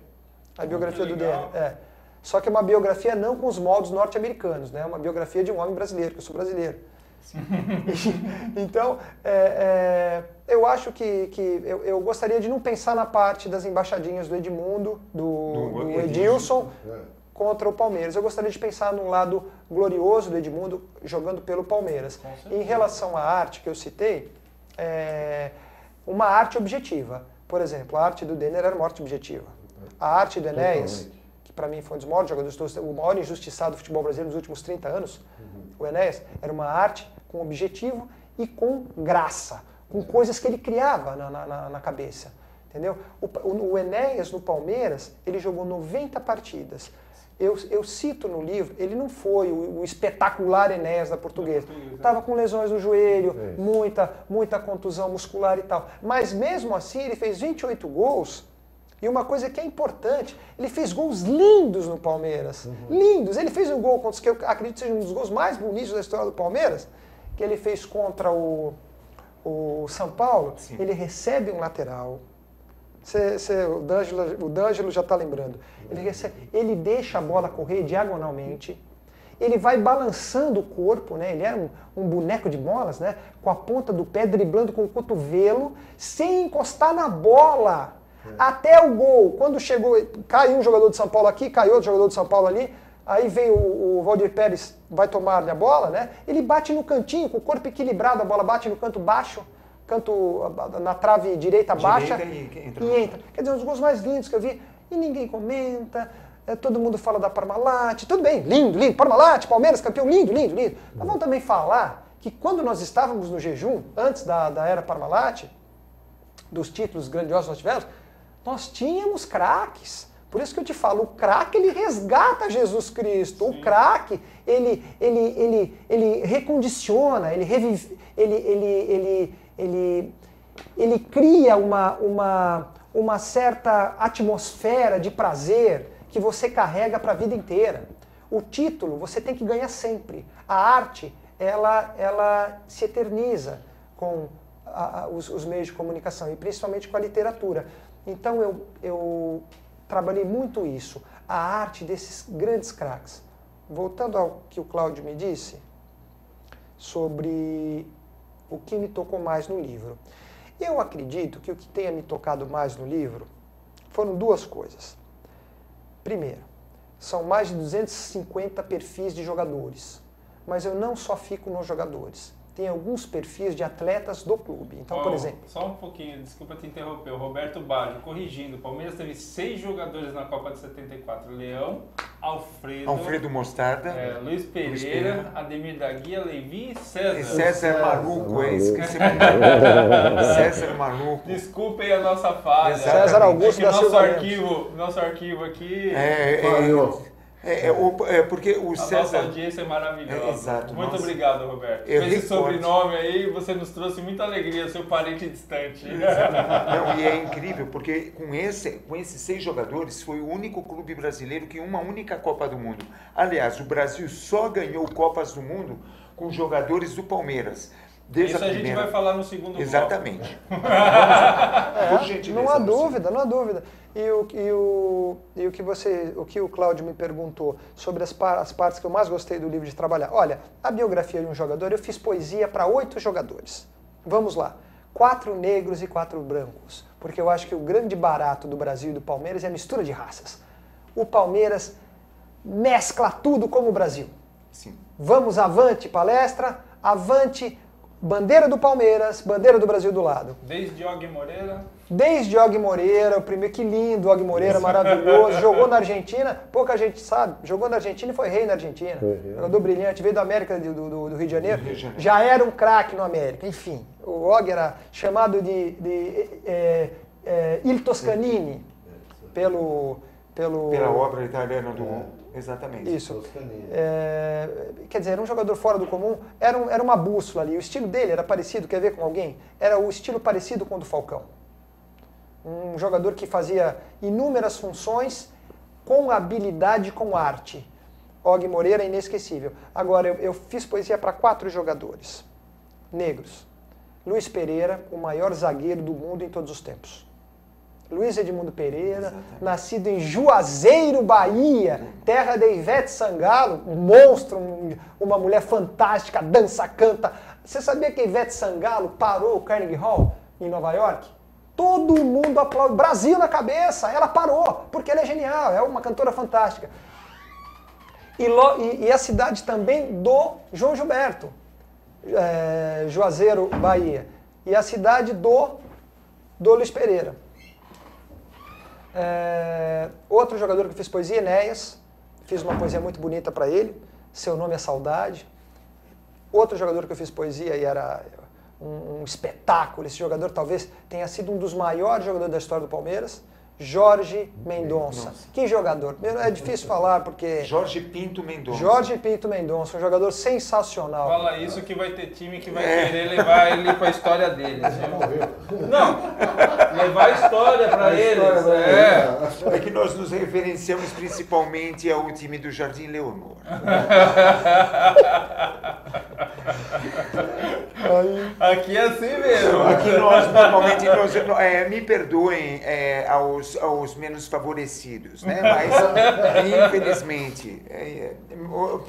a biografia do Denner. Só que é uma biografia não com os moldes norte-americanos, né? É uma biografia de um homem brasileiro, que eu sou brasileiro. Então, eu acho que eu gostaria de não pensar na parte das embaixadinhas do Edmundo, do Edilson, contra o Palmeiras. Eu gostaria de pensar num lado glorioso do Edmundo jogando pelo Palmeiras. Em relação à arte que eu citei, uma arte objetiva. Por exemplo, a arte do Denner era uma arte objetiva. A arte do Enéas, que para mim foi um dos maiores jogadores, o maior injustiçado do futebol brasileiro nos últimos 30 anos, o Enéas, era uma arte com objetivo e com graça, com coisas que ele criava na cabeça, entendeu? O Enéas no Palmeiras, ele jogou 90 partidas. Eu cito no livro, ele não foi o espetacular Enéas da Portuguesa. Estava com lesões no joelho, muita contusão muscular e tal. Mas mesmo assim, ele fez 28 gols. E uma coisa que é importante, ele fez gols lindos no Palmeiras. Lindos. Ele fez um gol contra os que eu acredito seja um dos gols mais bonitos da história do Palmeiras, que ele fez contra o São Paulo. Sim. Ele recebe um lateral. O D'Angelo já está lembrando. Ele deixa a bola correr diagonalmente. Ele vai balançando o corpo, né? Ele é um boneco de bolas, né? Com a ponta do pé, driblando com o cotovelo, sem encostar na bola. Até o gol. Quando chegou, caiu um jogador de São Paulo aqui, caiu outro jogador de São Paulo ali, aí vem o Valdir Pérez, vai tomar a bola, né? Ele bate no cantinho, com o corpo equilibrado, a bola bate no canto baixo, na trave direita baixa e entra. Quer dizer, um dos gols mais lindos que eu vi, e ninguém comenta, todo mundo fala da Parmalat, tudo bem, lindo, Parmalat, Palmeiras, campeão, lindo. Mas vamos também falar que quando nós estávamos no jejum, antes da era Parmalat, dos títulos grandiosos que nós tivemos, nós tínhamos craques. Por isso que eu te falo, o craque ele resgata Jesus Cristo. Sim. O craque ele recondiciona, ele revive, ele cria uma certa atmosfera de prazer que você carrega para a vida inteira. O título você tem que ganhar sempre. A arte ela se eterniza com os meios de comunicação e principalmente com a literatura. Então eu trabalhei muito isso, a arte desses grandes craques. Voltando ao que o Cláudio me disse sobre o que me tocou mais no livro. Eu acredito que o que tenha me tocado mais no livro foram duas coisas. Primeiro, são mais de 250 perfis de jogadores, mas eu não só fico nos jogadores. Tem alguns perfis de atletas do clube. Então, por exemplo... Só um pouquinho, desculpa te interromper. O Roberto Baggio, corrigindo. O Palmeiras teve 6 jogadores na Copa de 74. Leão, Alfredo Mostarda, Luiz Pereira, Ademir da Guia, Levi e César. E César Maluco, esqueci. César Maluco. Desculpem a nossa falha. César Augusto da Silva. Nosso arquivo aqui... porque o César... Nossa audiência é maravilhosa. Exato. Muito obrigado, Roberto. Com esse sobrenome aí, você nos trouxe muita alegria, seu parente distante. Não, e é incrível, porque com esses 6 jogadores, foi o único clube brasileiro que uma única Copa do Mundo. Aliás, o Brasil só ganhou Copas do Mundo com jogadores do Palmeiras. Isso a gente vai falar no segundo Exatamente. bloco. Não há dúvida, não há dúvida. E o que o Cláudio me perguntou sobre as partes que eu mais gostei do livro de trabalhar. Olha, a biografia de um jogador, eu fiz poesia para 8 jogadores. Vamos lá. 4 negros e 4 brancos. Porque eu acho que o grande barato do Brasil e do Palmeiras é a mistura de raças. O Palmeiras mescla tudo como o Brasil. Sim. Vamos avante, palestra, avante, bandeira do Palmeiras, bandeira do Brasil do lado. Desde Og Moreira. Desde Og Moreira, o primeiro, que lindo, Og Moreira, maravilhoso. Jogou na Argentina, pouca gente sabe, jogou na Argentina e foi rei na Argentina. Jogador brilhante, veio da América do Rio de Janeiro. Já era um craque no América. Enfim, o Og era chamado de Il Toscanini pela obra italiana do... Exatamente. Isso. Quer dizer, era um jogador fora do comum, era uma bússola ali. O estilo dele era parecido, quer ver com alguém? Era o estilo parecido com o do Falcão. Um jogador que fazia inúmeras funções com habilidade, com arte. Og Moreira é inesquecível. Agora, eu fiz poesia para 4 jogadores negros. Luiz Pereira, o maior zagueiro do mundo em todos os tempos. Luiz Edmundo Pereira, nascido em Juazeiro, Bahia, terra de Ivete Sangalo, um monstro, uma mulher fantástica, dança, canta. Você sabia que Ivete Sangalo parou o Carnegie Hall em Nova York? Todo mundo aplaude, Brasil na cabeça, ela parou, porque ela é genial, é uma cantora fantástica. E a cidade também do João Gilberto, Juazeiro, Bahia. E a cidade do Luiz Pereira. Outro jogador que fez poesia, Enéas, fiz uma poesia muito bonita para ele, Seu Nome é Saudade. Outro jogador que eu fiz poesia e era um espetáculo, esse jogador talvez tenha sido um dos maiores jogadores da história do Palmeiras, Jorge Mendonça. Que jogador? É difícil falar porque... Jorge Pinto Mendonça. Jorge Pinto Mendonça, um jogador sensacional. Fala isso que vai ter time que vai querer levar ele para a história deles. Não, levar a história para eles. É que nós nos referenciamos principalmente ao time do Jardim Leonor. Aqui é assim mesmo. Aqui nós, normalmente, me perdoem aos menos favorecidos, né? Mas, infelizmente,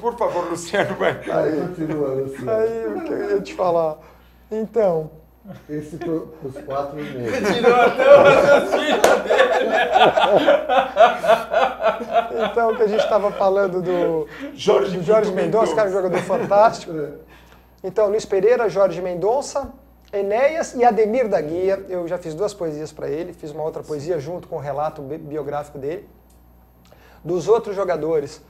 por favor, Luciano, vai. Aí continua, Luciano. Aí, o que eu ia te falar? Então... Esse os 4 negros. Tirou até o raciocínio dele. Então, que a gente estava falando do Jorge Mendonça, que era um jogador fantástico. Então, Luiz Pereira, Jorge Mendonça, Enéas e Ademir da Guia. Eu já fiz 2 poesias para ele, fiz uma outra poesia junto com o relato biográfico dele. Dos outros jogadores,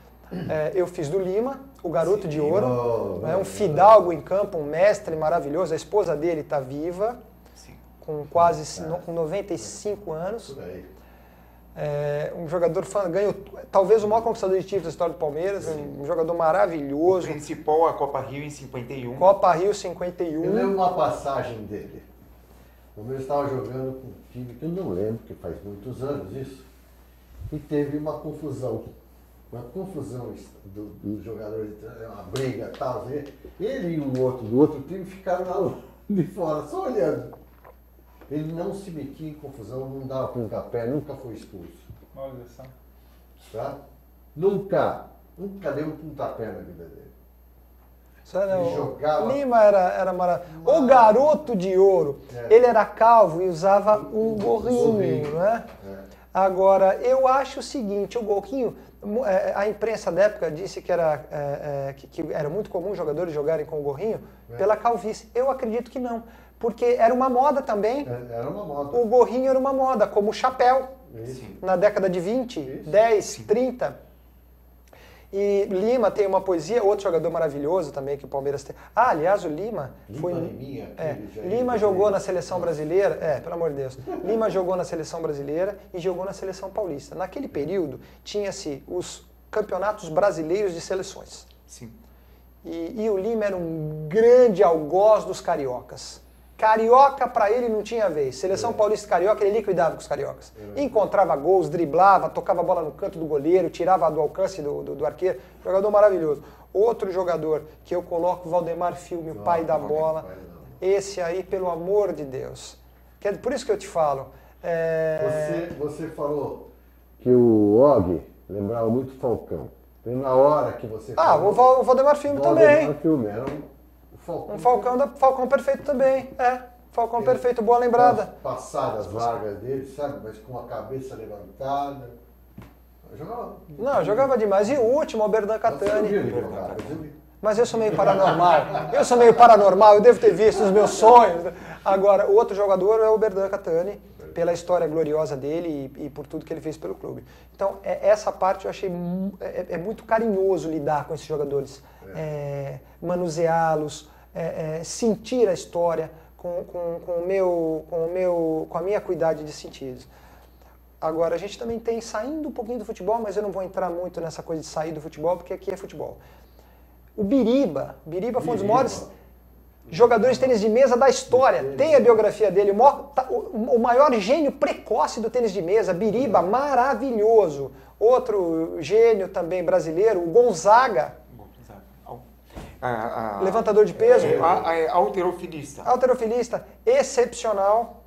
eu fiz do Lima, o Garoto de Ouro, um fidalgo em campo, um mestre maravilhoso. A esposa dele está viva, com com 95 anos. Um jogador ganhou talvez o maior conquistador de títulos da história do Palmeiras, um jogador maravilhoso. O principal, a Copa Rio em 51. Copa Rio 51. Eu lembro uma passagem dele. O Palmeiras estava jogando com um time que eu não lembro, porque faz muitos anos isso, e teve uma confusão. Uma confusão dos jogadores, uma briga e tal. Ele e o outro do outro time ficaram lá de fora, só olhando. Ele não se metia em confusão, não dava pontapé, nunca foi expulso. Olha só. Tá? Nunca deu um pontapé na vida dele. Ele jogava. Lima era maravilhoso. O garoto de ouro. Ele era calvo e usava um gorrinho, né? Agora, eu acho o seguinte, o gorrinho, a imprensa da época disse que era muito comum os jogadores jogarem com o gorrinho pela calvície. Eu acredito que não, porque era uma moda também. Era uma moda. O gorrinho era uma moda, como o chapéu, na década de 20, 10, 30. E Lima tem uma poesia, outro jogador maravilhoso também que o Palmeiras tem. Ah, aliás, o Lima foi. Lima jogou na seleção brasileira, pelo amor de Deus. Lima jogou na seleção brasileira e jogou na seleção paulista. Naquele período, tinha-se os campeonatos brasileiros de seleções. Sim. E o Lima era um grande algoz dos cariocas. Carioca, para ele, não tinha vez. Seleção paulista e carioca, ele liquidava com os cariocas. Encontrava gols, driblava, tocava a bola no canto do goleiro, tirava do alcance do arqueiro. Jogador maravilhoso. Outro jogador que eu coloco, Valdemar Filme, o pai da bola. Esse aí, pelo amor de Deus. Por isso que eu te falo. Você falou que o Og lembrava muito o Falcão. E na hora que você falou... o Valdemar Filme também. Valdemar Filme, era um Falcão perfeito também, Falcão perfeito, boa lembrada. As passadas largas dele, sabe? Mas com a cabeça levantada. Jogava demais. E o último, o Berdan Catani. Mas eu sou meio paranormal. Eu devo ter visto os meus sonhos. Agora, o outro jogador é o Berdan Catani, pela história gloriosa dele e por tudo que ele fez pelo clube. Então, essa parte eu achei muito carinhoso lidar com esses jogadores. Manuseá-los, sentir a história com a minha acuidade de sentidos. Agora, a gente também tem, saindo um pouquinho do futebol, mas eu não vou entrar muito nessa coisa de sair do futebol, porque aqui é futebol. O Biriba foi um dos maiores jogadores de tênis de mesa da história. Tem a biografia dele, o maior gênio precoce do tênis de mesa, Biriba, maravilhoso. Outro gênio também brasileiro, o Gonzaga. Levantador de peso. Halterofilista. Halterofilista, excepcional.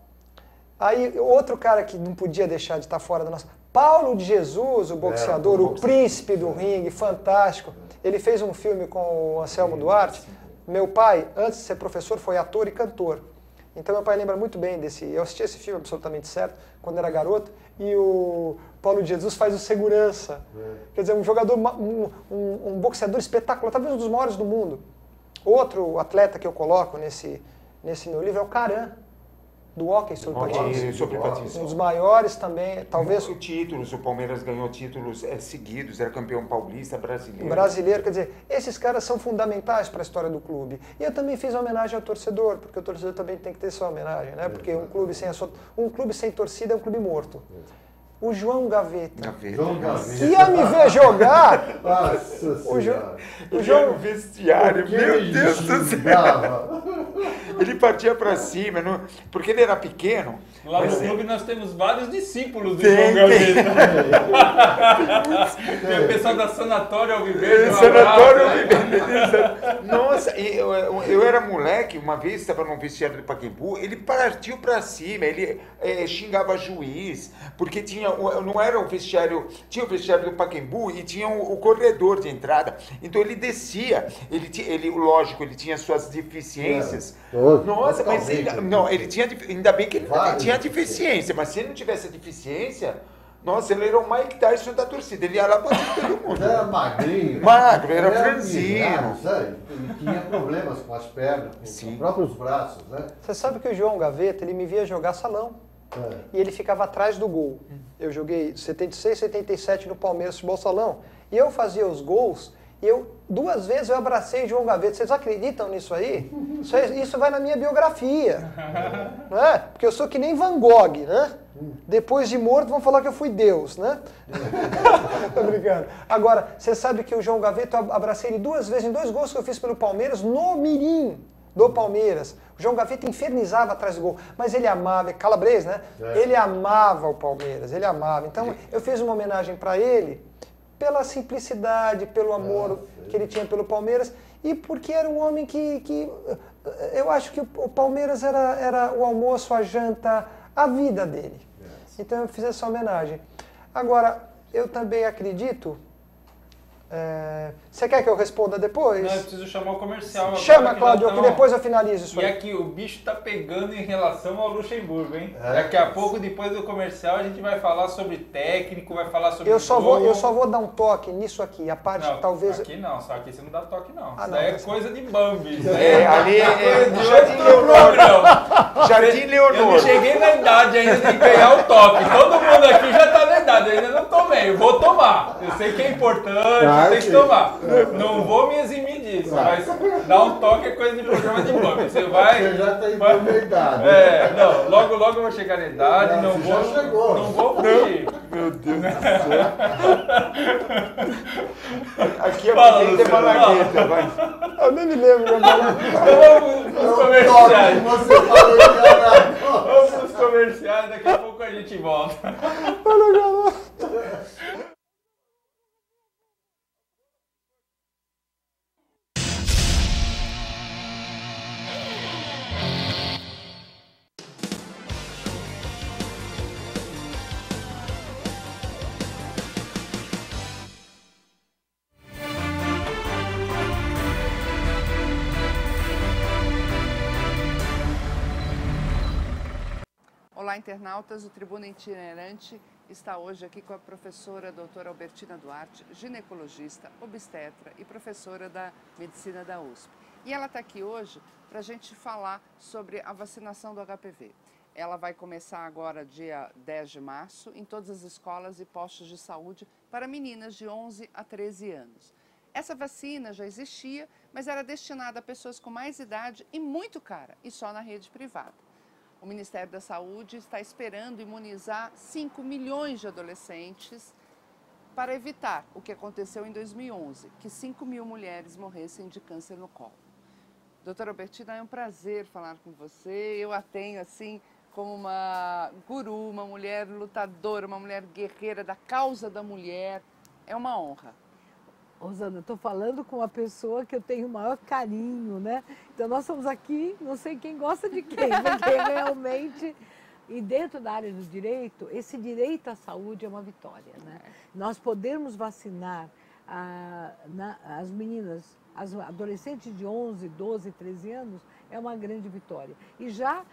Aí, outro cara que não podia deixar de estar fora da nossa... Paulo de Jesus, o boxeador, o príncipe do ringue, fantástico. Ele fez um filme com o Anselmo Duarte. Meu pai, antes de ser professor, foi ator e cantor. Então, meu pai lembra muito bem desse... Eu assisti esse filme absolutamente certo, quando era garoto, e o Paulo de Jesus faz o segurança. Quer dizer, um jogador, um boxeador espetacular, talvez um dos maiores do mundo. Outro atleta que eu coloco nesse meu livro é o Caran, do hóquei sobre patins. Um dos maiores também, talvez... Títulos, o Palmeiras ganhou títulos seguidos, era campeão paulista, brasileiro. Brasileiro, quer dizer, esses caras são fundamentais para a história do clube. E eu também fiz homenagem ao torcedor, porque o torcedor também tem que ter sua homenagem, né? Porque um clube sem torcida é um clube morto. O João Gaveta. Que ia me ver jogar. Nossa o João vestiário, meu Deus do céu. Ele partia pra cima, porque ele era pequeno. Lá no clube nós temos vários discípulos do João Gaveta. Tem o pessoal da Sanatório Alviverde. Sanatório Alviverde. Nossa, eu era moleque, uma vez estava num vestiário do Pacaembu, ele partiu pra cima, ele xingava juiz, porque não era o vestiário, tinha o vestiário do Pacaembu e tinha o corredor de entrada. Então ele descia, lógico, ele tinha suas deficiências. Nossa, mas ele tinha, ainda bem que ele tinha deficiência, mas se ele não tivesse a deficiência, nossa, ele era o Mike Tyson da torcida, ele ia lá pra todo mundo. Ele era magrinho. Magro, era franzino. Ele tinha problemas com as pernas, com os próprios braços, né? Você sabe que o João Gaveta, ele me via jogar salão. E ele ficava atrás do gol. Eu joguei 76, 77 no Palmeiras Futebol Salão. E eu fazia os gols, e 2 vezes eu abracei o João Gaveta. Vocês acreditam nisso aí? Isso vai na minha biografia. Não é? Porque eu sou que nem Van Gogh, né? Depois de morto vão falar que eu fui Deus, né? Tô brincando. Agora, você sabe que o João Gaveta, eu abracei ele 2 vezes em 2 gols que eu fiz pelo Palmeiras no Mirim do Palmeiras. O João Gaveta infernizava atrás do gol, mas ele amava, calabrês, né? Ele amava o Palmeiras, ele amava. Então, eu fiz uma homenagem para ele pela simplicidade, pelo amor que ele tinha pelo Palmeiras e porque era um homem que eu acho que o Palmeiras era o almoço, a janta, a vida dele. Então, eu fiz essa homenagem. Agora, eu também acredito, Você quer que eu responda depois? Não, eu preciso chamar o comercial. Chama, Cláudio, que depois eu finalizo isso aí. E aqui, o bicho tá pegando em relação ao Luxemburgo, hein? Daqui a pouco, depois do comercial, a gente vai falar sobre técnico, vai falar sobre eu só vou dar um toque nisso aqui, a parte não, talvez... Aqui não, só aqui você não dá toque não. Ah, isso não, daí é mas... coisa de Bambi. Ali é Jardim Leonor. Jardim Leonor. Eu não cheguei na idade ainda de ganhar o toque. Todo mundo aqui já tá na idade, eu ainda não tomei. Eu vou tomar. Eu sei que é importante, tem que tomar. Não vou me eximir disso, mas dar um toque é coisa de programa de Bambi. Você vai... Você já tem na idade. Não, logo eu vou chegar na idade, não vou fugir. Meu Deus do céu. Aqui é Fala, muito de malagueta, vai. Eu nem me lembro agora. Vamos pros comerciais. Você falou que Vamos pros comerciais, daqui a pouco a gente volta. Olá, internautas. O Tribuna Itinerante está hoje aqui com a professora doutora Albertina Duarte, ginecologista, obstetra e professora da Medicina da USP. E ela está aqui hoje para a gente falar sobre a vacinação do HPV. Ela vai começar agora, dia 10 de março, em todas as escolas e postos de saúde para meninas de 11 a 13 anos. Essa vacina já existia, mas era destinada a pessoas com mais idade e muito cara, e só na rede privada. O Ministério da Saúde está esperando imunizar 5 milhões de adolescentes para evitar o que aconteceu em 2011, que 5 mil mulheres morressem de câncer no colo. Doutora Albertina, é um prazer falar com você. Eu a tenho, assim, como uma guru, uma mulher lutadora, uma mulher guerreira da causa da mulher. É uma honra. Rosana, estou falando com uma pessoa que eu tenho o maior carinho, né? Então nós estamos aqui, não sei quem gosta de quem, porque realmente... E dentro da área do direito, esse direito à saúde é uma vitória, né? Nós podemos vacinar as meninas, as adolescentes de 11, 12, 13 anos, é uma grande vitória. E já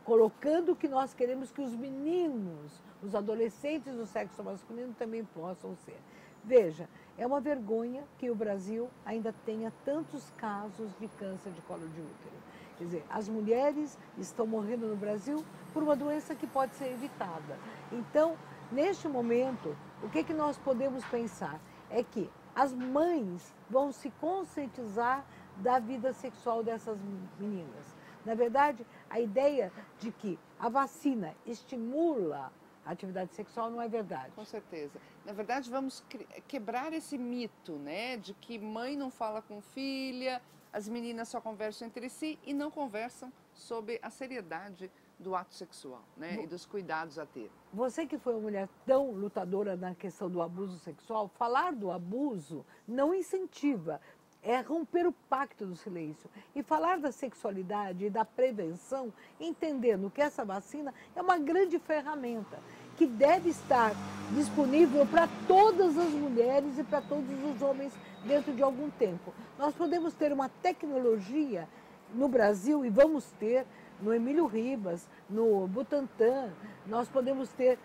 colocando que nós queremos que os meninos, os adolescentes do sexo masculino também possam ser. Veja, é uma vergonha que o Brasil ainda tenha tantos casos de câncer de colo de útero. Quer dizer, as mulheres estão morrendo no Brasil por uma doença que pode ser evitada. Então, neste momento, o que nós podemos pensar é que as mães vão se conscientizar da vida sexual dessas meninas. Na verdade, a ideia de que a vacina estimula a atividade sexual não é verdade. Com certeza. Na verdade, vamos quebrar esse mito, né, de que mãe não fala com filha, as meninas só conversam entre si e não conversam sobre a seriedade do ato sexual, né, e dos cuidados a ter. Você que foi uma mulher tão lutadora na questão do abuso sexual, falar do abuso não incentiva, é romper o pacto do silêncio. E falar da sexualidade e da prevenção, entendendo que essa vacina é uma grande ferramenta que deve estar disponível para todas as mulheres e para todos os homens dentro de algum tempo. Nós podemos ter uma tecnologia no Brasil, e vamos ter no Emílio Ribas, no Butantan, nós podemos ter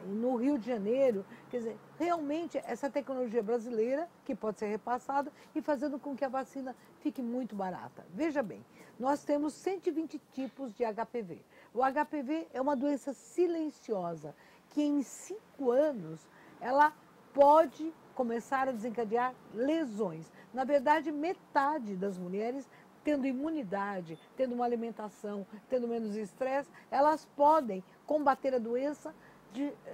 no Rio de Janeiro. Quer dizer, realmente essa tecnologia brasileira que pode ser repassada e fazendo com que a vacina fique muito barata. Veja bem, nós temos 120 tipos de HPV. O HPV é uma doença silenciosa que em 5 anos ela pode começar a desencadear lesões. Na verdade, metade das mulheres tendo imunidade, tendo uma alimentação, tendo menos estresse, elas podem combater a doença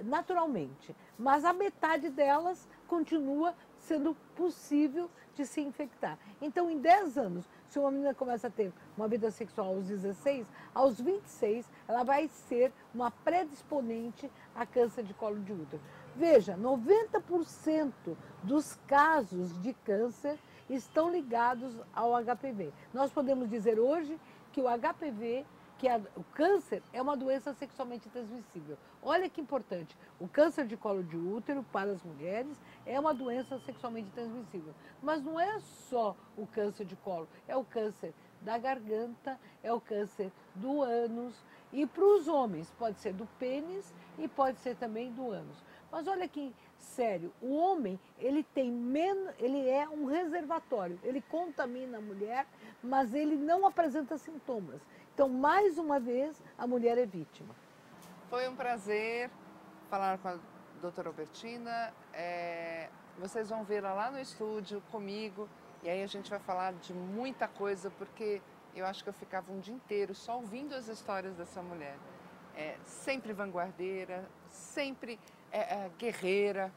naturalmente. Mas a metade delas continua sendo possível de se infectar. Então, em 10 anos, se uma menina começa a ter uma vida sexual aos 16, aos 26, ela vai ser uma predisponente a câncer de colo de útero. Veja, 90% dos casos de câncer estão ligados ao HPV. Nós podemos dizer hoje que o HPV, que o câncer é uma doença sexualmente transmissível. Olha que importante, o câncer de colo de útero para as mulheres é uma doença sexualmente transmissível. Mas não é só o câncer de colo, é o câncer da garganta, é o câncer do ânus, e para os homens pode ser do pênis e pode ser também do ânus. Mas olha que sério, o homem ele é um reservatório, ele contamina a mulher, mas ele não apresenta sintomas. Então, mais uma vez, a mulher é vítima. Foi um prazer falar com a doutora Albertina. Vocês vão vê-la lá no estúdio comigo e aí a gente vai falar de muita coisa, porque eu acho que eu ficava um dia inteiro só ouvindo as histórias dessa mulher. Sempre vanguardeira, sempre guerreira.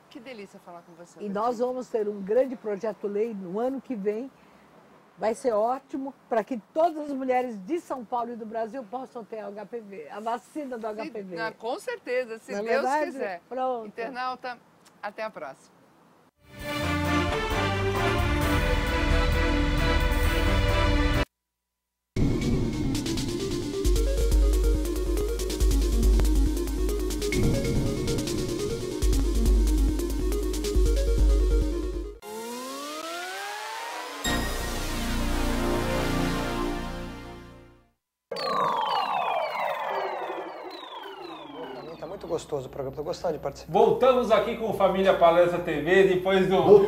Que delícia falar com você. E nós vamos ter um grande projeto-lei no ano que vem. Vai ser ótimo para que todas as mulheres de São Paulo e do Brasil possam ter HPV, a vacina do HPV. Com certeza, se Deus verdade? quiser. Pronto. Internauta, até a próxima. Gostoso o programa, estou gostando de participar. Voltamos aqui com Família Palestra TV, depois do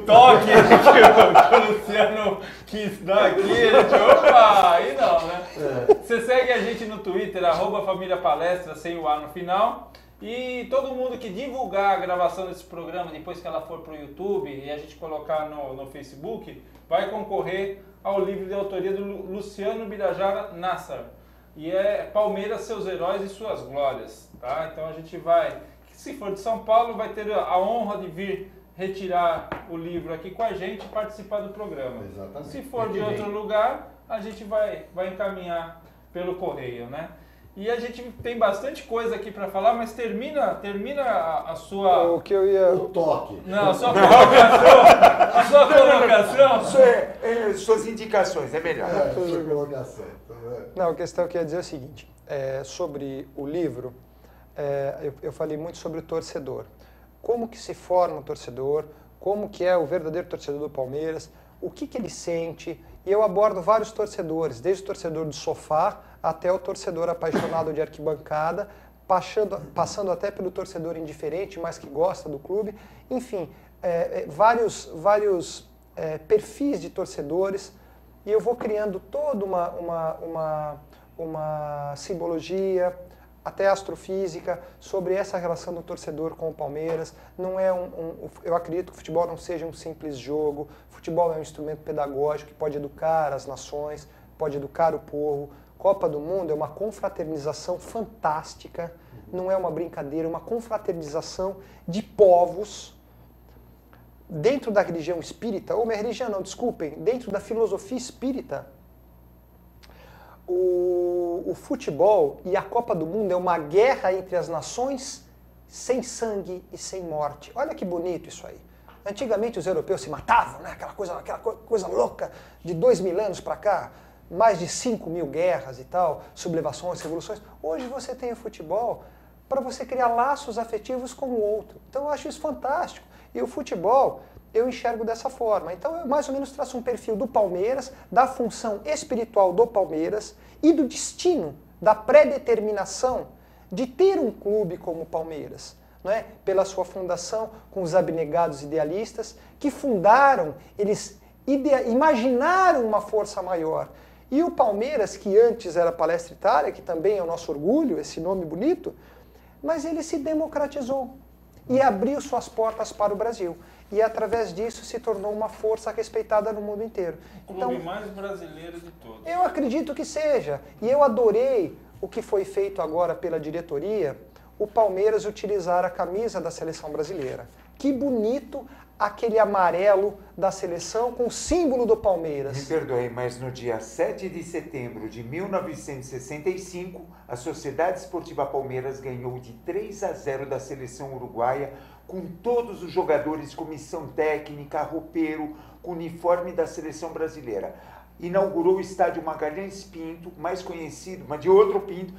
toque que o Luciano quis dar aqui, opa, aí não, né? Você segue a gente no Twitter, @Família Palestra, sem o A no final, e todo mundo que divulgar a gravação desse programa, depois que ela for pro YouTube e a gente colocar no Facebook, vai concorrer ao livro de autoria do Luciano Birajara Nassar. E é Palmeiras, seus heróis e suas glórias, tá? Então a gente vai, se for de São Paulo, vai ter a honra de vir retirar o livro aqui com a gente e participar do programa. Exatamente. Se for de outro lugar, a gente vai encaminhar pelo correio, né? E a gente tem bastante coisa aqui para falar, mas termina a sua... O que eu ia... O toque. Não, a sua colocação. A sua colocação. Suas indicações, é melhor. Sua colocação. Não, a questão que eu ia dizer é o seguinte, sobre o livro, eu falei muito sobre o torcedor. Como que se forma o torcedor, como que é o verdadeiro torcedor do Palmeiras, o que ele sente, e eu abordo vários torcedores, desde o torcedor do sofá até o torcedor apaixonado de arquibancada, passando até pelo torcedor indiferente, mas que gosta do clube, enfim, vários perfis de torcedores, e eu vou criando toda uma simbologia, até astrofísica, sobre essa relação do torcedor com o Palmeiras. Não é eu acredito que o futebol não seja um simples jogo, o futebol é um instrumento pedagógico que pode educar as nações, pode educar o povo. Copa do Mundo é uma confraternização fantástica, não é uma brincadeira, é uma confraternização de povos dentro da religião espírita, ou minha religião não, desculpem, dentro da filosofia espírita. O futebol e a Copa do Mundo é uma guerra entre as nações sem sangue e sem morte. Olha que bonito isso aí. Antigamente os europeus se matavam, né? Aquela coisa louca de 2000 anos para cá, mais de 5.000 guerras e tal, sublevações, revoluções. Hoje você tem o futebol para você criar laços afetivos com o outro. Então eu acho isso fantástico. E o futebol eu enxergo dessa forma. Então eu mais ou menos traço um perfil do Palmeiras, da função espiritual do Palmeiras e do destino, da predeterminação de ter um clube como o Palmeiras, não é? Pela sua fundação, com os abnegados idealistas que fundaram, eles imaginaram uma força maior. E o Palmeiras, que antes era Palestra Itália, que também é o nosso orgulho, esse nome bonito, mas ele se democratizou e abriu suas portas para o Brasil. E através disso se tornou uma força respeitada no mundo inteiro. O clube mais brasileiro de todos. Eu acredito que seja. E eu adorei o que foi feito agora pela diretoria, o Palmeiras utilizar a camisa da seleção brasileira. Que bonito aquele amarelo da seleção com o símbolo do Palmeiras. Me perdoe, mas no dia 7 de setembro de 1965, a Sociedade Esportiva Palmeiras ganhou de 3-0 da seleção uruguaia, com todos os jogadores, comissão técnica, roupeiro, com uniforme da seleção brasileira. inaugurou o estádio Magalhães Pinto, mais conhecido, mas de outro Pinto,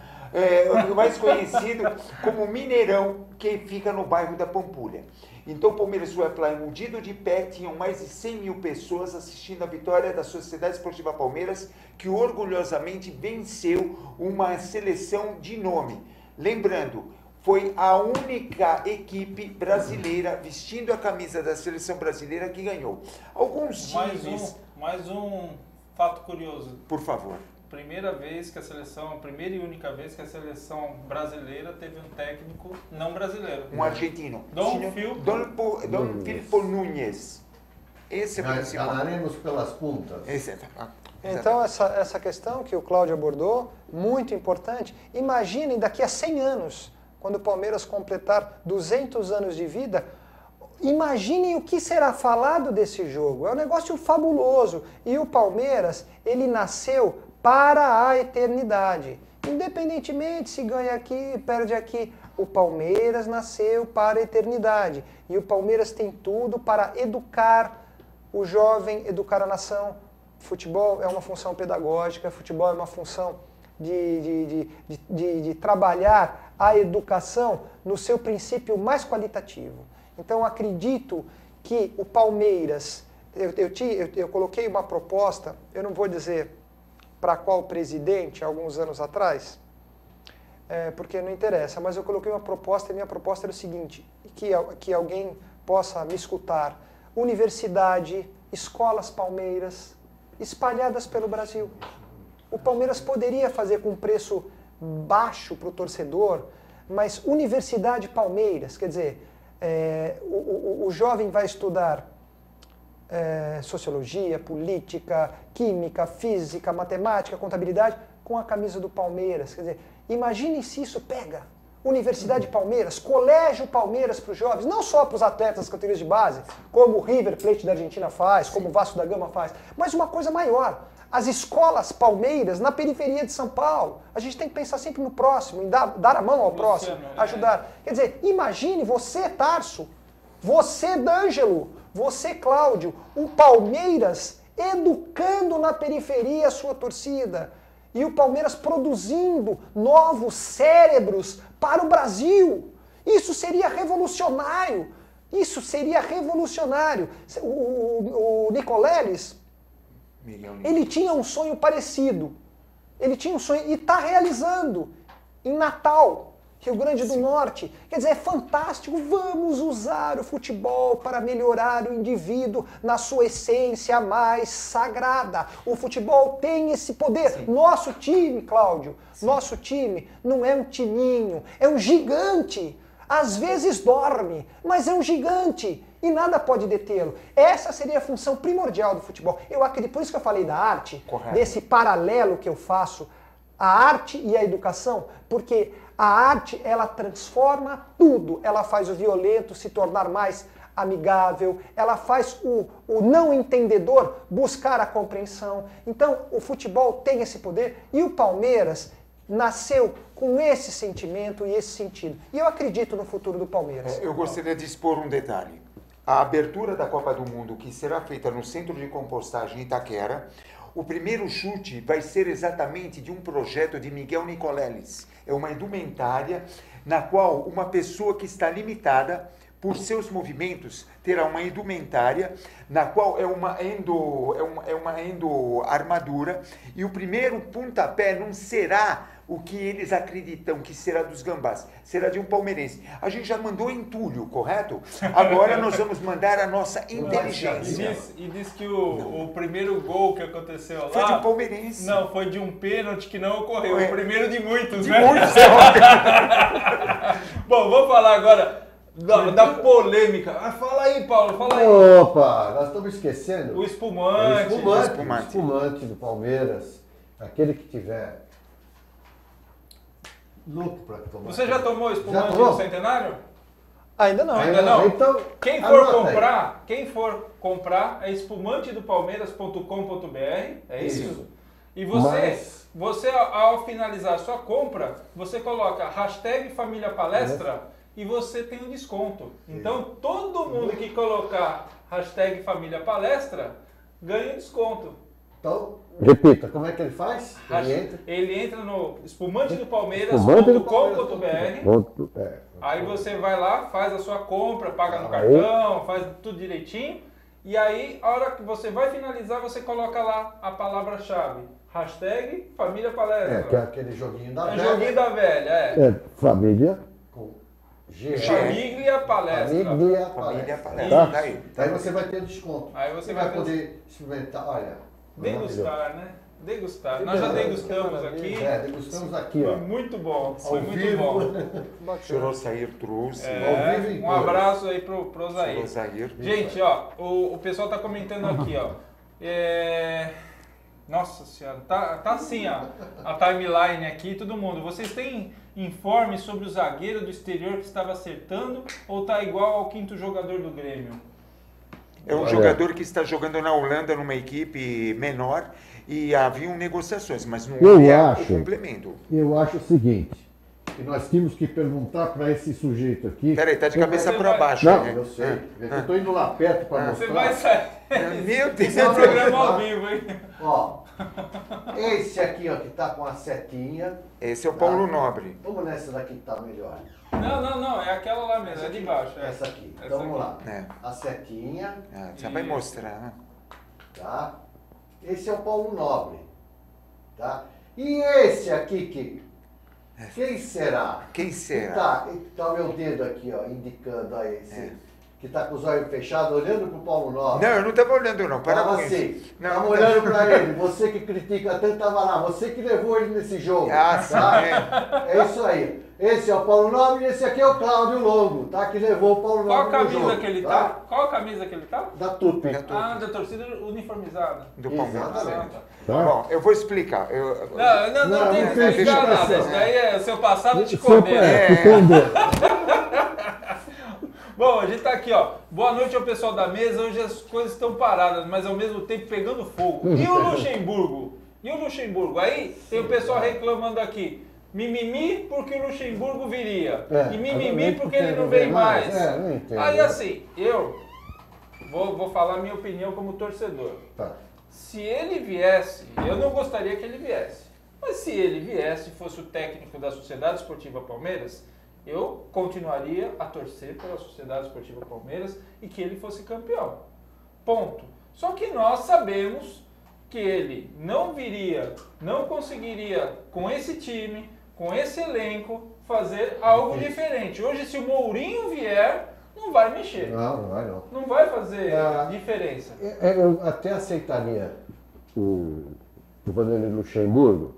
mais conhecido como Mineirão, que fica no bairro da Pampulha. Então o Palmeiras foi aplaudido de pé, tinham mais de 100 mil pessoas assistindo a vitória da Sociedade Esportiva Palmeiras, que orgulhosamente venceu uma seleção de nome. Lembrando, foi a única equipe brasileira vestindo a camisa da seleção brasileira que ganhou. Alguns times... Mais um fato curioso. Por favor. Primeira e única vez que a seleção brasileira teve um técnico não brasileiro. Um argentino. Dom Filippo Núñez. Esse é o principal. Ganharemos pelas puntas. Então, essa questão que o Cláudio abordou, muito importante. Imaginem daqui a 100 anos, quando o Palmeiras completar 200 anos de vida, imaginem o que será falado desse jogo. É um negócio fabuloso. E o Palmeiras, ele nasceu para a eternidade. Independentemente se ganha aqui, perde aqui, o Palmeiras nasceu para a eternidade. E o Palmeiras tem tudo para educar o jovem, educar a nação. Futebol é uma função pedagógica, futebol é uma função de trabalhar a educação no seu princípio mais qualitativo. Então acredito que o Palmeiras, eu coloquei uma proposta, eu não vou dizer para qual presidente, alguns anos atrás, porque não interessa, mas eu coloquei uma proposta e minha proposta era o seguinte, que alguém possa me escutar. Universidade, escolas Palmeiras, espalhadas pelo Brasil. O Palmeiras poderia fazer com preço baixo para o torcedor, mas Universidade Palmeiras, quer dizer, o jovem vai estudar sociologia, política, química, física, matemática, contabilidade, com a camisa do Palmeiras. Quer dizer, imagine se isso pega. Universidade Palmeiras, Colégio Palmeiras para os jovens, não só para os atletas das categorias de base, como o River Plate da Argentina faz, como o Vasco da Gama faz, mas uma coisa maior. As escolas Palmeiras na periferia de São Paulo. A gente tem que pensar sempre no próximo, em dar a mão ao próximo, ajudar. Quer dizer, imagine você, Tarso, você, D'Angelo, você, Cláudio, o Palmeiras educando na periferia a sua torcida. E o Palmeiras produzindo novos cérebros para o Brasil. Isso seria revolucionário. Isso seria revolucionário. O Nicoleles, ele tinha um sonho parecido. Ele tinha um sonho e está realizando em Natal, Rio Grande do Norte. Quer dizer, é fantástico. Vamos usar o futebol para melhorar o indivíduo na sua essência mais sagrada. O futebol tem esse poder. Sim. Nosso time, Cláudio, nosso time não é um timinho, é um gigante. Às vezes dorme, mas é um gigante e nada pode detê-lo. Essa seria a função primordial do futebol. Eu acredito, por isso que eu falei da arte, desse paralelo que eu faço, a arte e a educação, porque a arte, ela transforma tudo. Ela faz o violento se tornar mais amigável, ela faz o não entendedor buscar a compreensão. Então, o futebol tem esse poder e o Palmeiras nasceu com esse sentimento e esse sentido. E eu acredito no futuro do Palmeiras. Eu gostaria de expor um detalhe. A abertura da Copa do Mundo, que será feita no Centro de Compostagem Itaquera, o primeiro chute vai ser exatamente de um projeto de Miguel Nicoleles. É uma indumentária na qual uma pessoa que está limitada por seus movimentos terá uma indumentária na qual é uma endoarmadura e o primeiro pontapé não será o que eles acreditam que será dos gambás, será de um palmeirense. A gente já mandou entulho, correto? Agora nós vamos mandar a nossa inteligência. E diz que o primeiro gol que aconteceu lá... Foi de um palmeirense. Não, foi de um pênalti que não ocorreu. É. O primeiro de muitos, De né? muitos. Bom, vamos falar agora da polêmica. Fala aí, Paulo, fala aí. Opa, nós estamos esquecendo. O espumante. O espumante do Palmeiras. Aquele que tiver louco para tomar. Você já tomou espumante do Centenário? Ainda não. Ainda não? Então, quem for comprar é espumantedopalmeiras.com.br, é isso? E você ao finalizar a sua compra, você coloca #FamíliaPalestra e você tem um desconto. Então todo mundo que colocar #FamíliaPalestra ganha um desconto. Então, repita, como é que ele faz? Ele entra no espumante do Palmeiras.com.br. Aí você vai lá, faz a sua compra, paga no cartão, faz tudo direitinho. E aí, a hora que você vai finalizar, você coloca lá a palavra-chave. Hashtag Família Palestra. Que é aquele joguinho da velha. Joguinho da velha, família. Família Palestra. Família Palestra. Tá? Aí você vai ter desconto. Aí você vai poder experimentar, olha. Degustar, né? Degustar. Nós já degustamos aqui. Degustamos aqui, Foi muito bom. Foi muito bom. O senhor Osair trouxe. Um abraço aí pro Osair. Gente, ó, o pessoal tá comentando aqui, ó. Nossa senhora, tá assim, ó, a timeline aqui, todo mundo. Vocês têm informe sobre o zagueiro do exterior que estava acertando ou tá igual ao quinto jogador do Grêmio? É um jogador que está jogando na Holanda numa equipe menor e haviam negociações, mas não é o complemento. Eu acho o seguinte, que nós tínhamos que perguntar para esse sujeito aqui... Peraí, tá de cabeça para baixo. Não, eu sei. Eu estou indo lá perto para mostrar. Você vai sair. Meu Deus. Esse é um programa ao vivo, hein? Ó, esse aqui, ó, que tá com a setinha... Esse é o Paulo Nobre. Vamos nessa daqui que tá melhor. Não, é aquela lá mesmo, é de baixo. Essa aqui. Então vamos lá. A setinha. Já vai mostrar, né? Tá? Esse é o Paulo Nobre. Tá? E esse aqui, quem será? Quem será? Tá o meu dedo aqui, ó, indicando a esse. Que tá com os olhos fechados, olhando pro Paulo Nobre. Não, eu não estava olhando, não. Para com isso. Estava olhando para ele. Você que critica tanto, estava lá. Você que levou ele nesse jogo. Tá? É isso aí. Esse é o Paulo Nobre e esse aqui é o Cláudio Longo, tá? Que levou o Paulo Nobre no jogo. Qual camisa que ele tá? Qual a camisa que ele tá? Da Tupi. Da torcida uniformizada. Do Palmeiras. Exatamente. Bom, eu vou explicar. Não tem que explicar nada. Isso daí é o seu passado te condena. Bom, a gente tá aqui, ó. Boa noite ao pessoal da mesa. Hoje as coisas estão paradas, mas ao mesmo tempo pegando fogo. E o Luxemburgo? Aí tem o pessoal reclamando aqui. Mimimi porque o Luxemburgo viria. E mimimi porque ele não vem mais. Aí assim, eu vou falar minha opinião como torcedor. Se ele viesse, eu não gostaria que ele viesse. Mas se ele viesse e fosse o técnico da Sociedade Esportiva Palmeiras, eu continuaria a torcer pela Sociedade Esportiva Palmeiras e que ele fosse campeão. Ponto. Só que nós sabemos que ele não viria, não conseguiria com esse time, com esse elenco, fazer algo diferente. Hoje, se o Mourinho vier, não vai mexer. Não vai não. Não vai fazer diferença. Eu até aceitaria o Vanderlei Luxemburgo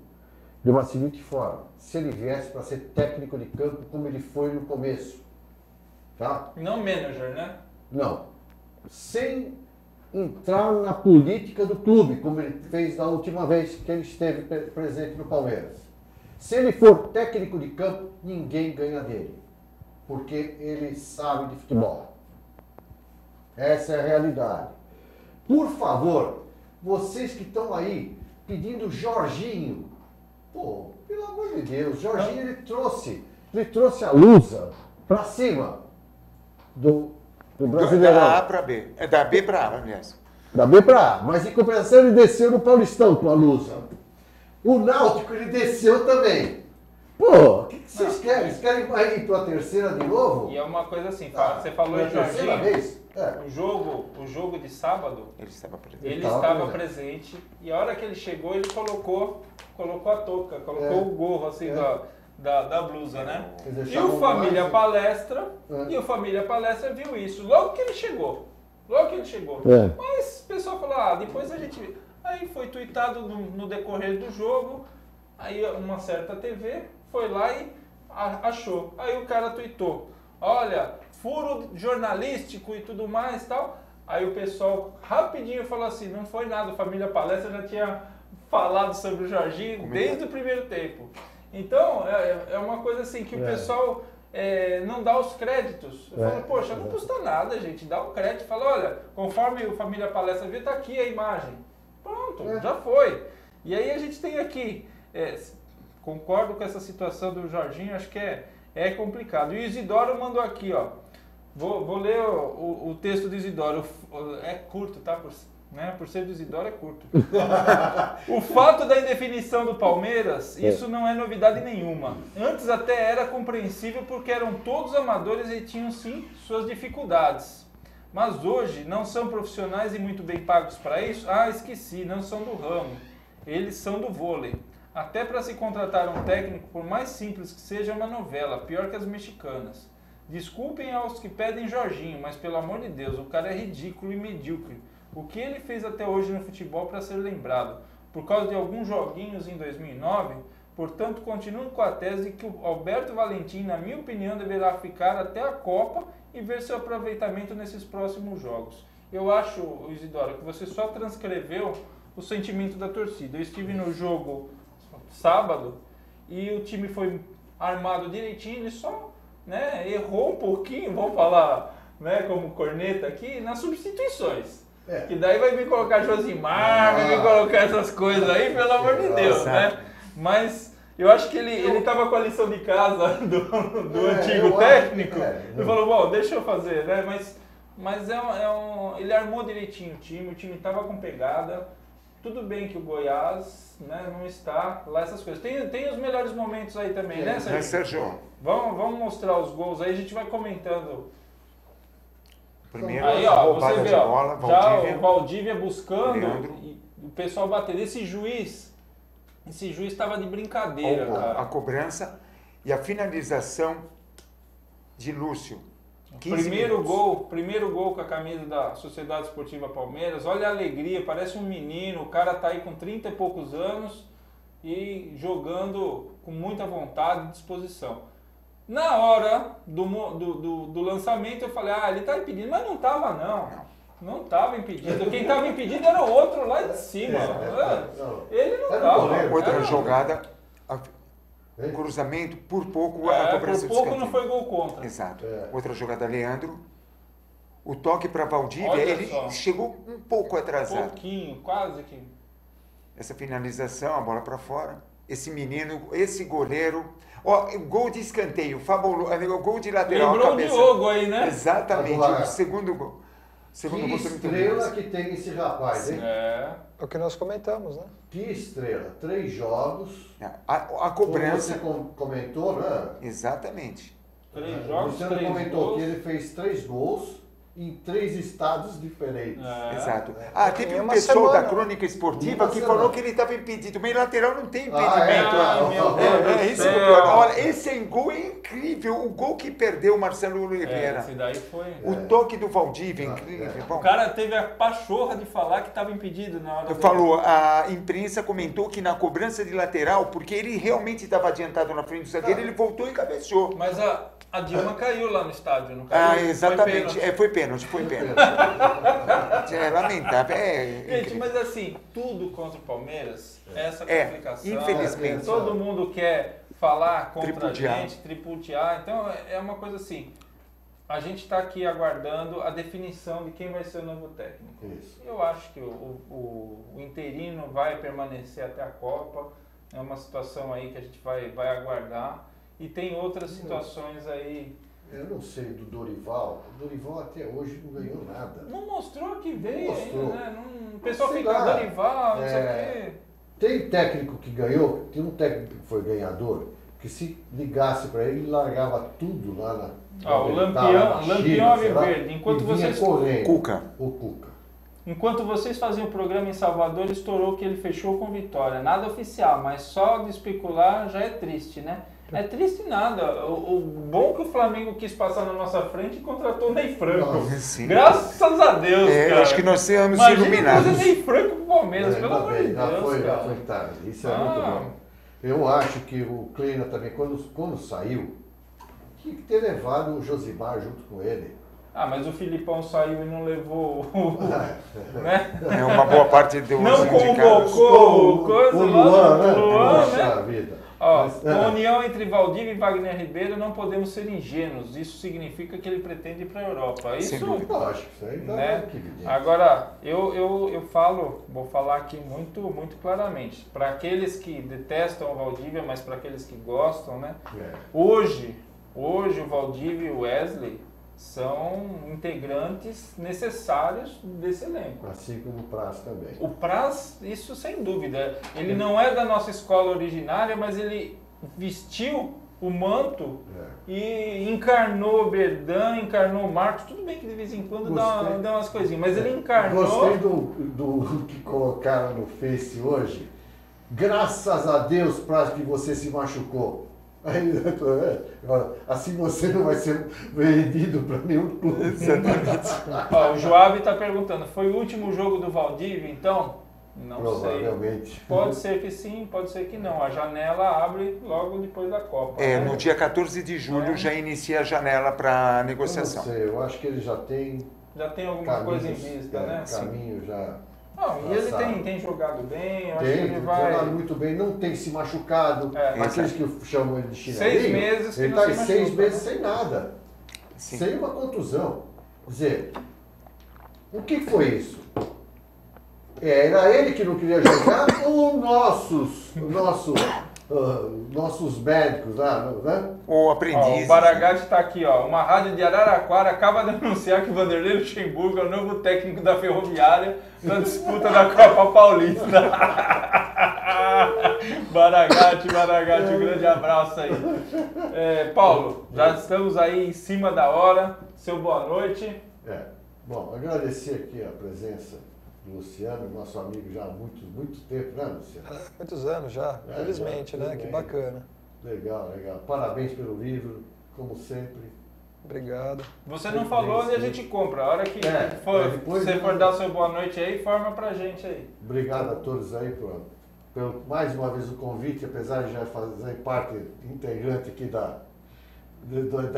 de uma seguinte forma. Se ele viesse para ser técnico de campo como ele foi no começo. Tá? Não manager, né? Não. Sem entrar na política do clube, como ele fez da última vez que ele esteve presente no Palmeiras. Se ele for técnico de campo, ninguém ganha dele. Porque ele sabe de futebol. Essa é a realidade. Por favor, vocês que estão aí pedindo Jorginho, pô, pelo amor de Deus, Jorginho ele trouxe a Lusa para cima do Brasileirão. Da A para B. É da B para A, aliás. Da B para A. Mas em compensação ele desceu no Paulistão com a Lusa. O Náutico ele desceu também. Pô, o que vocês querem? Vocês querem ir para a terceira de novo? E é uma coisa assim, você falou em Jorginho, o jogo de sábado, ele estava presente e a hora que ele chegou, ele colocou a touca, colocou o gorro assim da blusa, né? E o Família Palestra, viu isso, logo que ele chegou. Mas o pessoal falou, depois a gente... Aí foi tuitado no decorrer do jogo, aí uma certa TV foi lá e achou. Aí o cara tuitou, olha, furo jornalístico e tudo mais e tal. Aí o pessoal rapidinho falou assim, não foi nada, o Família Palestra já tinha falado sobre o Jorginho desde o primeiro tempo. Então, é uma coisa assim que o pessoal não dá os créditos. Eu falo, poxa, não custa nada, gente, dá um crédito. Fala, olha, conforme o Família Palestra viu, tá aqui a imagem. Pronto, já foi. E aí a gente tem aqui, concordo com essa situação do Jorginho, acho que é complicado. E o Isidoro mandou aqui, ó. Vou ler o texto do Isidoro. É curto, tá? né? Por ser do Isidoro é curto. O fato da indefinição do Palmeiras, isso não é novidade nenhuma. Antes até era compreensível porque eram todos amadores e tinham sim suas dificuldades. Mas hoje não são profissionais e muito bem pagos para isso? Ah, esqueci, não são do ramo. Eles são do vôlei. Até para se contratar um técnico, por mais simples que seja, é uma novela, pior que as mexicanas. Desculpem aos que pedem Jorginho, mas pelo amor de Deus, o cara é ridículo e medíocre. O que ele fez até hoje no futebol para ser lembrado? Por causa de alguns joguinhos em 2009? Portanto, continuo com a tese que o Alberto Valentim, na minha opinião, deverá ficar até a Copa e ver seu aproveitamento nesses próximos jogos. Eu acho, Isidoro, que você só transcreveu o sentimento da torcida. Eu estive no jogo sábado e o time foi armado direitinho, ele só, né, errou um pouquinho, vamos falar, né, como corneta aqui, nas substituições. Que daí vai me colocar Josimar, vai me colocar essas coisas aí, pelo amor de Deus, né? Mas eu acho que ele estava com a lição de casa do antigo técnico e falou, bom, deixa eu fazer, né? Mas ele armou direitinho o time estava com pegada. Tudo bem que o Goiás, né, não está lá, essas coisas. Tem os melhores momentos aí também, né, Sérgio? Sérgio. Vamos mostrar os gols aí, a gente vai comentando. Primeiro, aí, ó, você vê, ó, bola, já o Valdívia buscando Leandro. e o pessoal batendo. Esse juiz estava de brincadeira, cara. A cobrança e a finalização de Lúcio. Primeiro gol com a camisa da Sociedade Esportiva Palmeiras. Olha a alegria, parece um menino. O cara tá aí com 30 e poucos anos e jogando com muita vontade e disposição. Na hora do lançamento eu falei, ele tá impedido, mas não tava não tava impedido. Quem tava impedido era o outro lá de cima. Ele não tava. Outra jogada, cruzamento, por pouco a cobrança por pouco não foi gol contra. Exato. Outra jogada, Leandro. O toque para Valdívia, ele chegou um pouco atrasado. Um pouquinho, quase que. Essa finalização, a bola para fora. Esse menino, esse goleiro. Gol de escanteio, fabuloso, gol de lateral. Lembrou o Diogo aí, né? Exatamente, o segundo gol. Que estrela que tem esse rapaz, hein? É o que nós comentamos, né? Que estrela, 3 jogos. A cobrança. Como você comentou, né? Exatamente. 3 jogos, você 3 comentou gols. que ele fez 3 gols em 3 estados diferentes. Exato. Teve um pessoal da Crônica Esportiva que falou que ele estava impedido. Mas lateral não tem impedimento. Olha, esse gol é incrível. O gol que perdeu o Marcelo Oliveira. Esse daí foi. O toque do Valdívia, incrível. O cara teve a pachorra de falar que estava impedido na hora. Falou, a imprensa comentou que na cobrança de lateral, porque ele realmente estava adiantado na frente do zagueiro, ele voltou e cabeceou. Mas a Dilma caiu lá no estádio, não caiu? Exatamente. Foi pênalti. É lamentável. Gente, mas assim, tudo contra o Palmeiras, essa complicação. Infelizmente. Todo mundo quer falar contra a gente, tripudiar. Então é uma coisa assim. A gente está aqui aguardando a definição de quem vai ser o novo técnico. Isso. Eu acho que o interino vai permanecer até a Copa. É uma situação aí que a gente vai aguardar. E tem outras situações aí. Eu não sei do Dorival. O Dorival até hoje não ganhou nada. Não mostrou que veio mostrou. ainda, né? O pessoal fica Dorival, não sei o quê. Tem técnico que ganhou, tem um técnico que foi ganhador, que se ligasse para ele largava tudo lá na. O Lampião Alviverde. Enquanto vocês. O Cuca. Enquanto vocês faziam o programa em Salvador, estourou que ele fechou com vitória. Nada oficial, mas só de especular já é triste, né? É triste nada. O bom que o Flamengo quis passar na nossa frente e contratou o Ney Franco. Graças a Deus, cara. Acho que nós somos iluminados. Imagina Ney Franco pro Palmeiras, pelo amor de Deus, cara. Isso é muito bom. Eu acho que o Kleina também, quando saiu, tinha que ter levado o Josimar junto com ele. Mas o Filipão saiu e não levou né? Uma boa parte do não convocou o coisa lá no Luan, né? Vida. Com a união entre Valdívia e Wagner Ribeiro, não podemos ser ingênuos. Isso significa que ele pretende ir para a Europa. Isso, lógico, isso aí né? Agora, eu vou falar aqui muito, muito claramente. Para aqueles que detestam o Valdívia, mas para aqueles que gostam, né? Hoje o Valdívia e o Wesley são integrantes necessários desse elenco. Assim como o Praz também. O Praz, isso sem dúvida. Ele não é da nossa escola originária, mas ele vestiu o manto e encarnou Berdan, encarnou Marcos. Tudo bem que de vez em quando dá umas coisinhas, mas ele encarnou... Gostei do que colocaram no Face hoje. Graças a Deus, Praz, que você se machucou. Aí, assim você não vai ser vendido para nenhum clube. Ó, o Joab está perguntando, foi o último jogo do Valdívia, então? Não Provavelmente. sei. Pode ser que sim, pode ser que não. A janela abre logo depois da Copa. No dia 14 de julho já inicia a janela para negociação. Eu não sei, eu acho que ele já tem... Já tem alguma coisa em vista, né? Caminho já... Não, e ele tem jogado bem, eu acho que ele vai... jogado muito bem, não tem se machucado. Aqueles que chamam ele de chinelinho. 6 meses que ele não está se 6 machuca, meses né? sem nada. Sim. Sem uma contusão. Quer dizer, o que foi isso? Era ele que não queria jogar ou nossos médicos lá, né? Ou aprendizes. O Baragatti está aqui, ó. Uma rádio de Araraquara acaba de anunciar que Vanderlei Luxemburgo é o novo técnico da Ferroviária na disputa da Copa Paulista. Baragatti, um grande abraço aí. Paulo, já estamos aí em cima da hora. Seu boa noite. Bom, agradecer aqui a presença do Luciano, nosso amigo já há muito tempo, né, Luciano? Muitos anos já, felizmente, né? Que bacana. Legal. Parabéns pelo livro, como sempre. Obrigado. Você não falou onde a gente compra. A hora que você for dar seu boa noite aí, informa pra gente aí. Obrigado a todos aí pelo mais uma vez o convite, apesar de já fazer parte integrante aqui da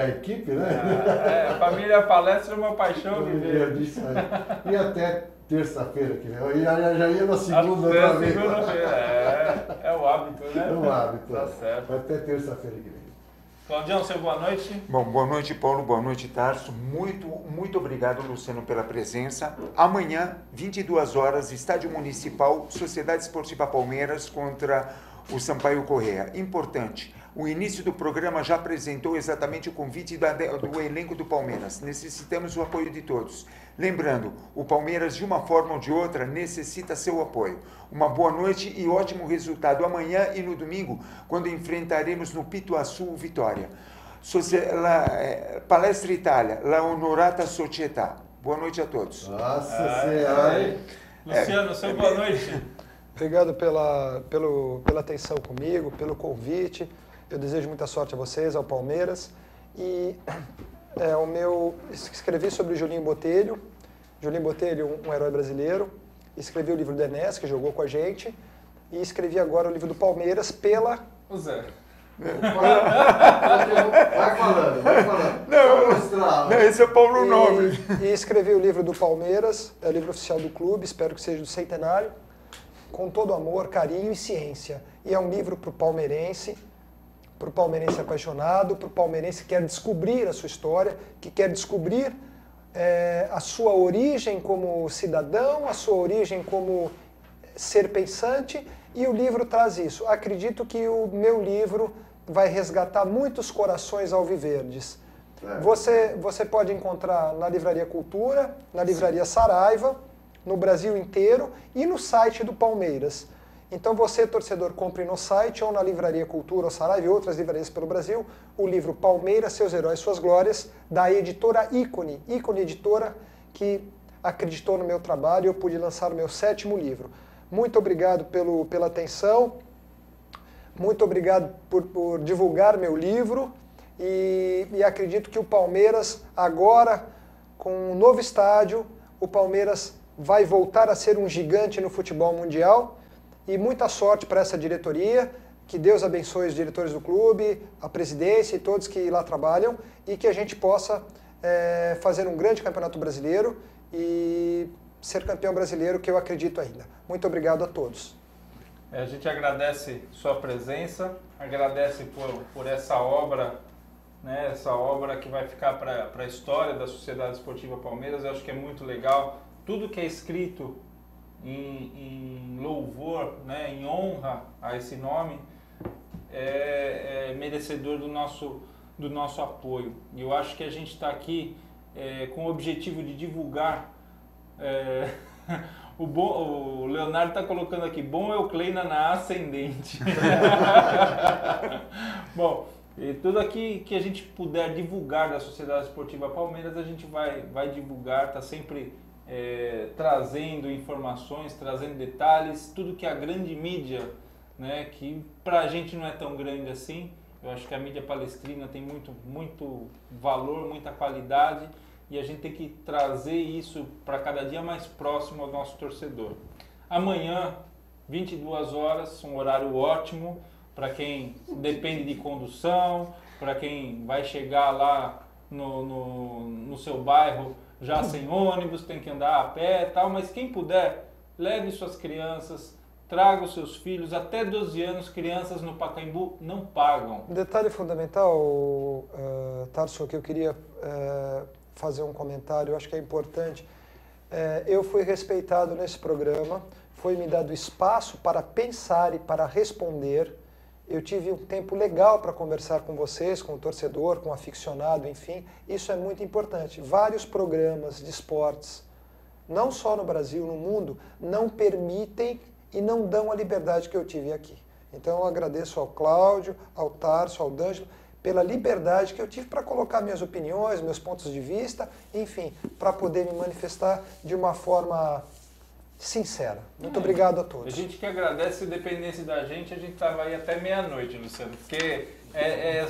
equipe, né? Família Palestra é uma paixão viver. E até terça-feira que vem. Eu já ia na segunda outra vez. É o hábito, né? É o hábito. Tá certo. Até terça-feira que vem. Claudião, seu boa noite. Bom, boa noite, Paulo. Boa noite, Tarso. Muito obrigado, Luciano, pela presença. Amanhã, 22 horas, Estádio Municipal, Sociedade Esportiva Palmeiras contra o Sampaio Corrêa. Importante. O início do programa já apresentou exatamente o convite do elenco do Palmeiras. Necessitamos o apoio de todos. Lembrando, o Palmeiras, de uma forma ou de outra, necessita seu apoio. Uma boa noite e ótimo resultado amanhã e no domingo, quando enfrentaremos no Pituaçu o Vitória. Palestra Itália, La Onorata Società. Boa noite a todos. Nossa Senhora. Luciano, seu boa noite. Obrigado pela atenção comigo, pelo convite. Eu desejo muita sorte a vocês, ao Palmeiras. E escrevi sobre o Julinho Botelho. Julinho Botelho, um herói brasileiro. Escrevi o livro do Enes, que jogou com a gente. E escrevi agora o livro do Palmeiras pela... O Zé. Vai falando. Não, esse é o Paulo Nobre. E escrevi o livro do Palmeiras, é o livro oficial do clube, espero que seja do centenário, com todo amor, carinho e ciência. E é um livro para o palmeirense apaixonado, para o palmeirense que quer descobrir a sua história, que quer descobrir a sua origem como cidadão, a sua origem como ser pensante, e o livro traz isso. Acredito que o meu livro vai resgatar muitos corações alviverdes. Você pode encontrar na Livraria Cultura, na Livraria Saraiva, no Brasil inteiro e no site do Palmeiras. Então você, torcedor, compre no site ou na Livraria Cultura ou Saraiva e outras livrarias pelo Brasil o livro Palmeiras, Seus Heróis, Suas Glórias, da editora Ícone. Ícone Editora, que acreditou no meu trabalho e eu pude lançar o meu 7º livro. Muito obrigado pela atenção, muito obrigado por divulgar meu livro e acredito que o Palmeiras, agora, com um novo estádio, o Palmeiras vai voltar a ser um gigante no futebol mundial. E muita sorte para essa diretoria, que Deus abençoe os diretores do clube, a presidência e todos que lá trabalham, e que a gente possa fazer um grande campeonato brasileiro e ser campeão brasileiro, que eu acredito ainda. Muito obrigado a todos. A gente agradece sua presença, agradece por essa obra, né, essa obra que vai ficar para a história da Sociedade Esportiva Palmeiras. Eu acho que é muito legal. Tudo que é escrito em louvor, né, em honra a esse nome, é merecedor do nosso apoio. E eu acho que a gente está aqui com o objetivo de divulgar. O Leonardo está colocando aqui, bom é o Kleina na ascendente. Bom, e tudo aqui que a gente puder divulgar da Sociedade Esportiva Palmeiras, a gente vai divulgar, está sempre trazendo informações, trazendo detalhes, tudo que a grande mídia, né, que para a gente não é tão grande assim. Eu acho que a mídia palestrina tem muito valor, muita qualidade, e a gente tem que trazer isso para cada dia mais próximo ao nosso torcedor. Amanhã, 22 horas, um horário ótimo para quem depende de condução, para quem vai chegar lá no seu bairro já sem ônibus, tem que andar a pé e tal, mas quem puder, leve suas crianças, traga os seus filhos, até 12 anos, crianças no Pacaembu não pagam. Um detalhe fundamental, Tarso, que eu queria fazer um comentário, eu acho que é importante. Eu fui respeitado nesse programa, foi me dado espaço para pensar e para responder. Eu tive um tempo legal para conversar com vocês, com o torcedor, com o aficionado, enfim. Isso é muito importante. Vários programas de esportes, não só no Brasil, no mundo, não permitem e não dão a liberdade que eu tive aqui. Então eu agradeço ao Cláudio, ao Tarso, ao D'Angelo, pela liberdade que eu tive para colocar minhas opiniões, meus pontos de vista, enfim, para poder me manifestar de uma forma sincera. Muito obrigado a todos. A gente que agradece, se dependesse da gente, a gente estava aí até meia-noite, Luciano, porque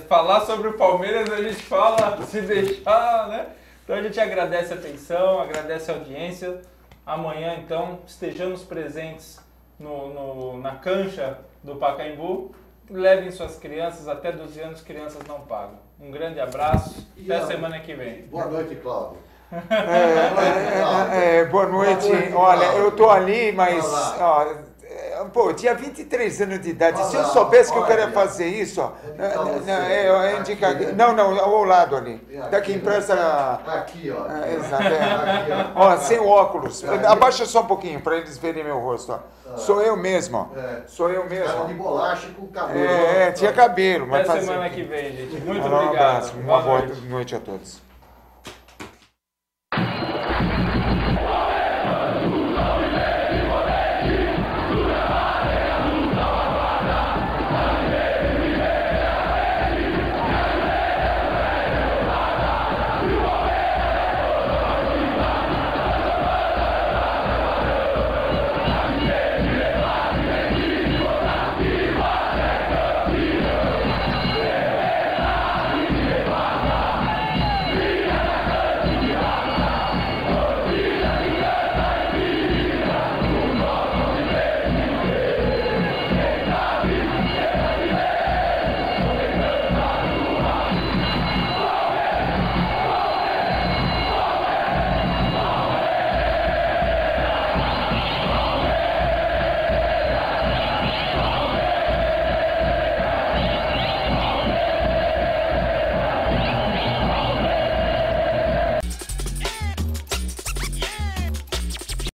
falar sobre o Palmeiras a gente fala, se deixar, né? Então a gente agradece a atenção, agradece a audiência. Amanhã, então, estejamos presentes na cancha do Pacaembu. Levem suas crianças, até 12 anos, crianças não pagam. Um grande abraço, até semana que vem. Boa noite, Cláudio. Boa noite. Olha, eu tô ali, mas pô, tinha 23 anos de idade. Se eu soubesse que eu queria fazer isso, não, ao lado ali. Daqui empresta. Aqui, ó. Exato. Ó, sem óculos. Abaixa só um pouquinho para eles verem meu rosto. Ó. Sou eu mesmo. Sou eu mesmo. Cara de bolacha com cabelo. Tinha cabelo. Até semana que vem, gente. Muito Um obrigado. abraço. Uma boa noite a todos.